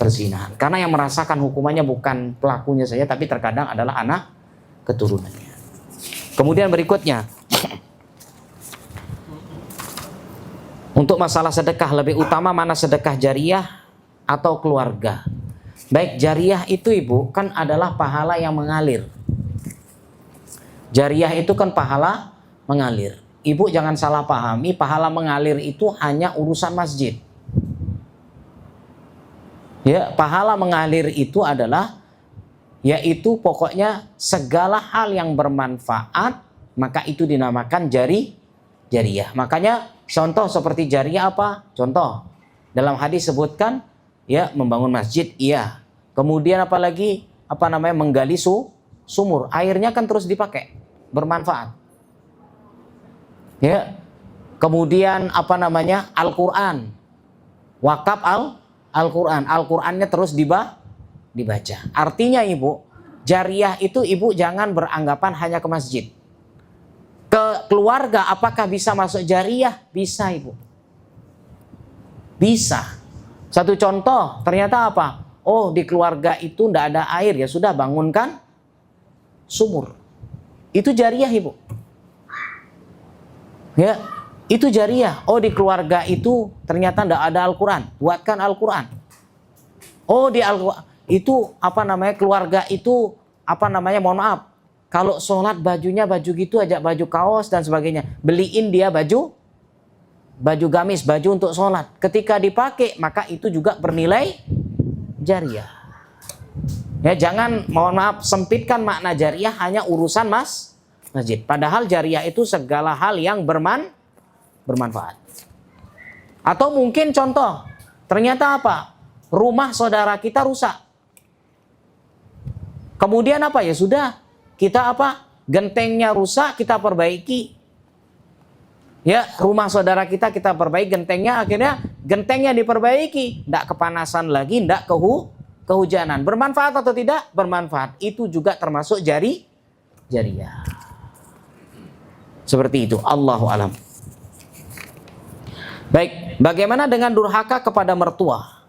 Speaker 1: perzinahan. Karena yang merasakan hukumannya bukan pelakunya saja, tapi terkadang adalah anak keturunannya. Kemudian berikutnya, untuk masalah sedekah, lebih utama mana sedekah jariah atau keluarga? Baik, jariah itu Ibu kan adalah pahala yang mengalir. Jariah itu kan pahala mengalir. Ibu jangan salah pahami, pahala mengalir itu hanya urusan masjid. Ya, pahala mengalir itu adalah yaitu pokoknya segala hal yang bermanfaat, maka itu dinamakan jariah. Makanya contoh seperti jariah apa? Contoh dalam hadis sebutkan ya membangun masjid, iya. Kemudian apalagi menggali sumur, airnya kan terus dipakai, bermanfaat. Ya. Kemudian Al-Qur'an. Wakaf Al-Qur'an. Al-Qur'annya terus dibaca. Artinya Ibu, jariah itu Ibu jangan beranggapan hanya ke masjid. Ke keluarga apakah bisa masuk jariah? Bisa Ibu. Bisa. Satu contoh, ternyata apa? Oh, di keluarga itu tidak ada air, ya sudah bangunkan sumur. Itu jariah Ibu. Ya, itu jariah. Oh, di keluarga itu ternyata tidak ada Al-Quran, buatkan Al-Quran. Oh, di Al-Quran itu keluarga itu mohon maaf, kalau sholat bajunya baju gitu aja, baju kaos dan sebagainya, beliin dia baju gamis, baju untuk sholat. Ketika dipakai maka itu juga bernilai jariah. Ya, jangan mohon maaf sempitkan makna jariah hanya urusan masjid. Padahal jariah itu segala hal yang bermanfaat. Atau mungkin contoh, ternyata rumah saudara kita rusak. Kemudian ya sudah, kita gentengnya rusak, kita perbaiki. Ya, rumah saudara kita perbaiki gentengnya, akhirnya gentengnya diperbaiki, tidak kepanasan lagi, tidak kehujanan. Bermanfaat atau tidak? Bermanfaat. Itu juga termasuk jariyah. Seperti itu. Allahu alam. Baik, bagaimana dengan durhaka kepada mertua?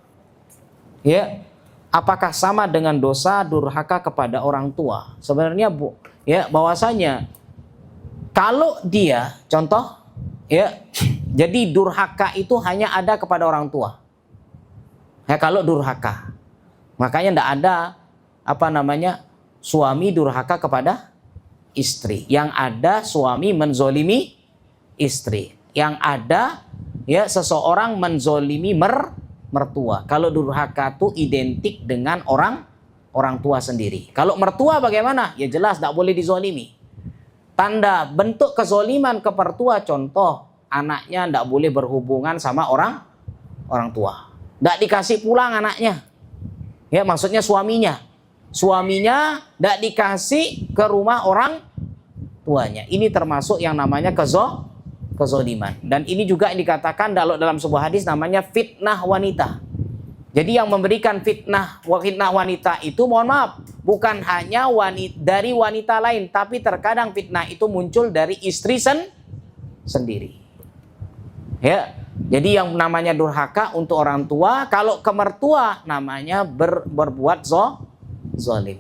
Speaker 1: Ya, apakah sama dengan dosa durhaka kepada orang tua? Sebenarnya bahwasanya kalau dia contoh jadi durhaka itu hanya ada kepada orang tua. Ya, kalau durhaka. Makanya tidak ada suami durhaka kepada istri. Yang ada suami menzolimi istri. Yang ada seseorang menzolimi mertua. Kalau durhaka itu identik dengan orang tua sendiri. Kalau mertua bagaimana? Ya jelas tidak boleh dizolimi. Tanda bentuk kezoliman ke mertua, contoh anaknya tidak boleh berhubungan sama orang tua. Tidak dikasih pulang anaknya. Ya, maksudnya suaminya. Suaminya tidak dikasih ke rumah orang tuanya. Ini termasuk yang namanya kezoliman. Dan ini juga yang dikatakan dalam sebuah hadis namanya fitnah wanita. Jadi yang memberikan fitnah wanita itu, mohon maaf, bukan hanya dari wanita lain, tapi terkadang fitnah itu muncul dari istri sendiri. Ya, jadi yang namanya durhaka untuk orang tua, kalau ke mertua namanya berbuat zalim.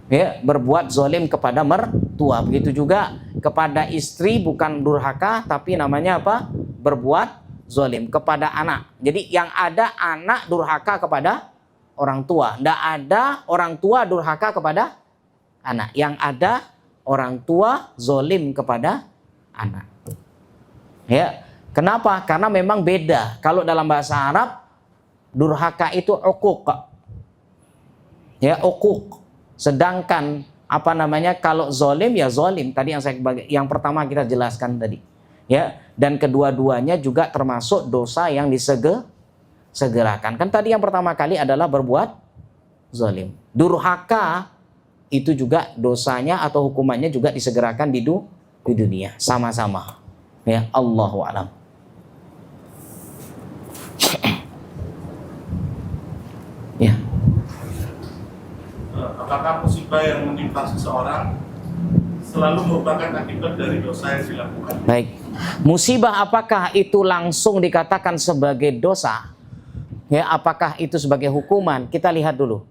Speaker 1: Ya, berbuat zalim kepada mertua. Begitu juga kepada istri bukan durhaka, tapi namanya apa? Berbuat zalim kepada anak. Jadi yang ada anak durhaka kepada orang tua, tidak ada orang tua durhaka kepada anak. Yang ada orang tua zalim kepada anak. Ya, kenapa? Karena memang beda. Kalau dalam bahasa Arab durhaka itu uquq. Ya, uquq. Sedangkan kalau zalim ya zalim. Tadi yang pertama kita jelaskan tadi. Ya, dan kedua-duanya juga termasuk dosa yang disegerakan. Kan tadi yang pertama kali adalah berbuat zalim. Durhaka itu juga dosanya atau hukumannya juga disegerakan di dunia, sama-sama. Ya, Allahu a'lam. Ya.
Speaker 2: Apakah musibah yang menimpa seseorang selalu merupakan akibat dari dosa yang dilakukan?
Speaker 1: Baik. Musibah apakah itu langsung dikatakan sebagai dosa? Ya, apakah itu sebagai hukuman? Kita lihat dulu.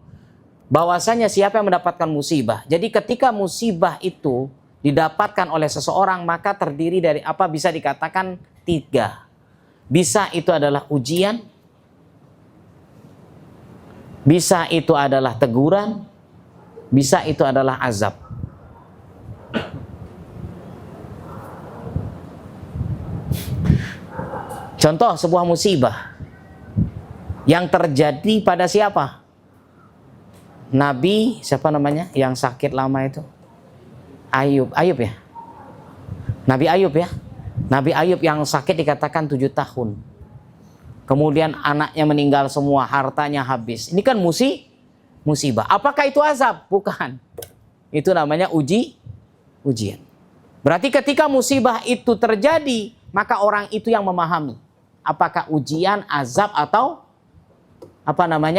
Speaker 1: Bahwasanya siapa yang mendapatkan musibah. Jadi ketika musibah itu didapatkan oleh seseorang, maka terdiri dari apa? Bisa dikatakan 3. Bisa itu adalah ujian. Bisa itu adalah teguran. Bisa itu adalah azab. Contoh sebuah musibah yang terjadi pada siapa? Nabi, siapa namanya? Yang sakit lama itu? Ayub ya? Nabi Ayub ya? Nabi Ayub yang sakit dikatakan 7 tahun. Kemudian anaknya meninggal semua, hartanya habis. Ini kan musibah. Apakah itu azab? Bukan. Itu namanya ujian. Berarti ketika musibah itu terjadi, maka orang itu yang memahami apakah ujian, azab atau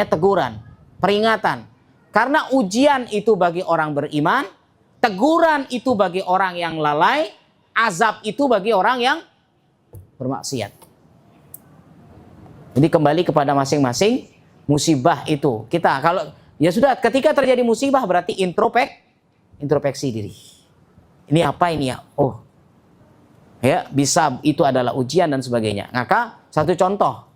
Speaker 1: teguran, peringatan. Karena ujian itu bagi orang beriman, teguran itu bagi orang yang lalai, azab itu bagi orang yang bermaksiat. Jadi kembali kepada masing-masing musibah itu. Kita kalau ya sudah, ketika terjadi musibah berarti introspeksi diri. Ini apa ini ya? Oh, ya bisa itu adalah ujian dan sebagainya. Maka satu contoh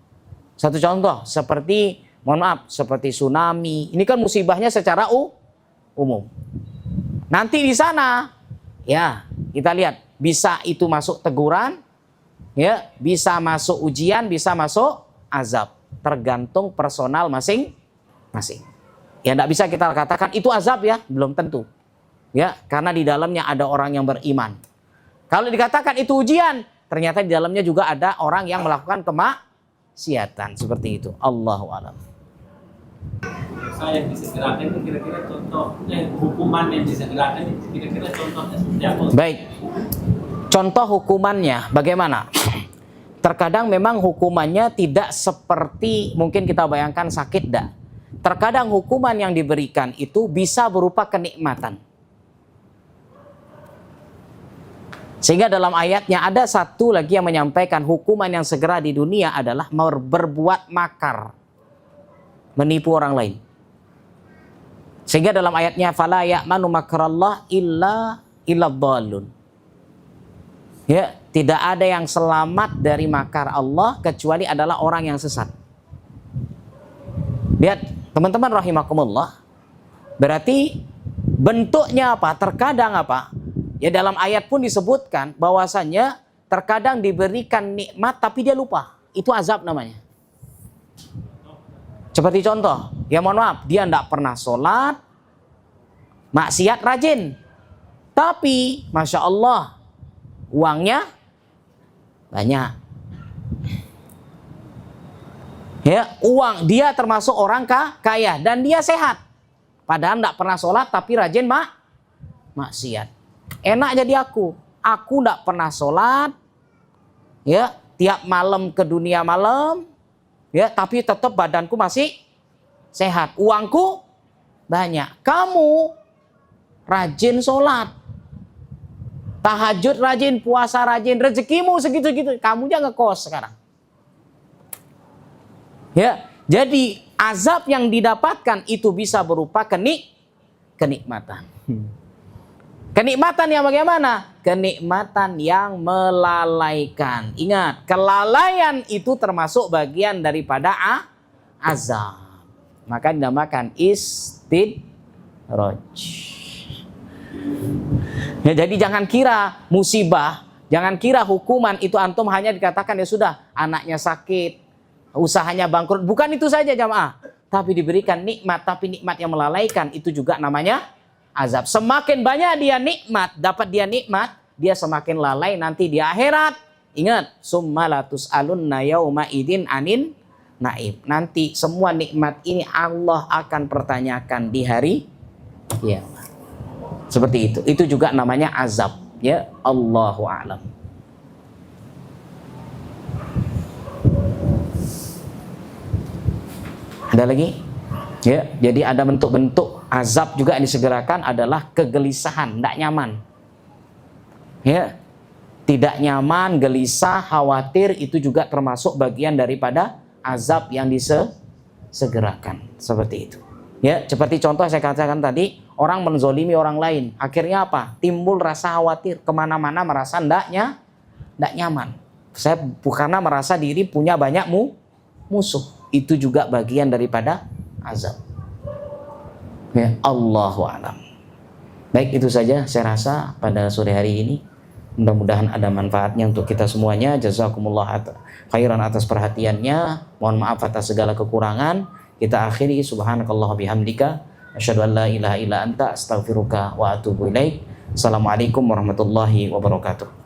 Speaker 1: seperti, mohon maaf, seperti tsunami. Ini kan musibahnya secara umum. Nanti di sana ya kita lihat bisa itu masuk teguran, ya bisa masuk ujian, bisa masuk azab. Tergantung personal masing-masing. Ya tidak bisa kita katakan itu azab ya, belum tentu. Ya, karena di dalamnya ada orang yang beriman. Kalau dikatakan itu ujian, ternyata di dalamnya juga ada orang yang melakukan kemaksiatan. Seperti itu. Allahu a'lam.
Speaker 3: Saya yang disegerakan itu kira-kira contohnya, hukuman yang disegerakan itu kira-kira contohnya seperti apa?
Speaker 1: Baik. Contoh hukumannya bagaimana? Terkadang memang hukumannya tidak seperti mungkin kita bayangkan sakit, terkadang hukuman yang diberikan itu bisa berupa kenikmatan. Sehingga dalam ayatnya ada satu lagi yang menyampaikan hukuman yang segera di dunia adalah berbuat makar, menipu orang lain. Sehingga dalam ayatnya fala ya'manu makrallah illa dhallun. Ya, tidak ada yang selamat dari makar Allah kecuali adalah orang yang sesat. Lihat teman-teman rahimakumullah. Berarti bentuknya apa? Terkadang apa? Ya dalam ayat pun disebutkan bahwasannya terkadang diberikan nikmat tapi dia lupa. Itu azab namanya. Seperti contoh, ya mohon maaf, dia tidak pernah sholat, maksiat rajin. Tapi Masya Allah, uangnya banyak. Ya, uang dia termasuk orang kaya dan dia sehat. Padahal tidak pernah sholat tapi rajin maksiat. Enak jadi aku tidak pernah sholat, ya tiap malam ke dunia malam, ya tapi tetap badanku masih sehat. Uangku banyak. Kamu rajin sholat, tahajud rajin, puasa rajin, rezekimu segitu-gitu. Kamu jangan ngekos sekarang. Ya, jadi azab yang didapatkan itu bisa berupa kenikmatan. Kenikmatan yang bagaimana? Kenikmatan yang melalaikan. Ingat, kelalaian itu termasuk bagian daripada azab. Maka dinamakan istidraj. Ya, jadi jangan kira musibah, jangan kira hukuman itu antum hanya dikatakan ya sudah anaknya sakit, usahanya bangkrut. Bukan itu saja jamaah. Tapi diberikan nikmat, tapi nikmat yang melalaikan itu juga namanya azab. Semakin banyak dia nikmat, dapat dia nikmat, dia semakin lalai nanti di akhirat. Ingat, summa latus'alunna yauma idin anin naim. Nanti semua nikmat ini Allah akan pertanyakan di hari kiamat. Seperti itu. Itu juga namanya azab, ya. Allahu a'lam. Ada lagi? Ya, jadi ada bentuk-bentuk azab juga yang disegerakan adalah kegelisahan, tidak nyaman. Ya, tidak nyaman, gelisah, khawatir itu juga termasuk bagian daripada azab yang disegerakan. Seperti itu. Ya, seperti contoh saya katakan tadi, orang menzolimi orang lain. Akhirnya apa? Timbul rasa khawatir, kemana-mana merasa tidak nyaman. Saya karena merasa diri punya banyak musuh. Itu juga bagian daripada azab. Ya, Allahu a'lam. Baik, itu saja saya rasa pada sore hari ini. Mudah-mudahan ada manfaatnya untuk kita semuanya. Jazakumullah khairan atas perhatiannya. Mohon maaf atas segala kekurangan. Kita akhiri subhanakallah bihamdika asyhadu an la ilaha illa anta astaghfiruka wa atubu ilaik. Assalamualaikum warahmatullahi wabarakatuh.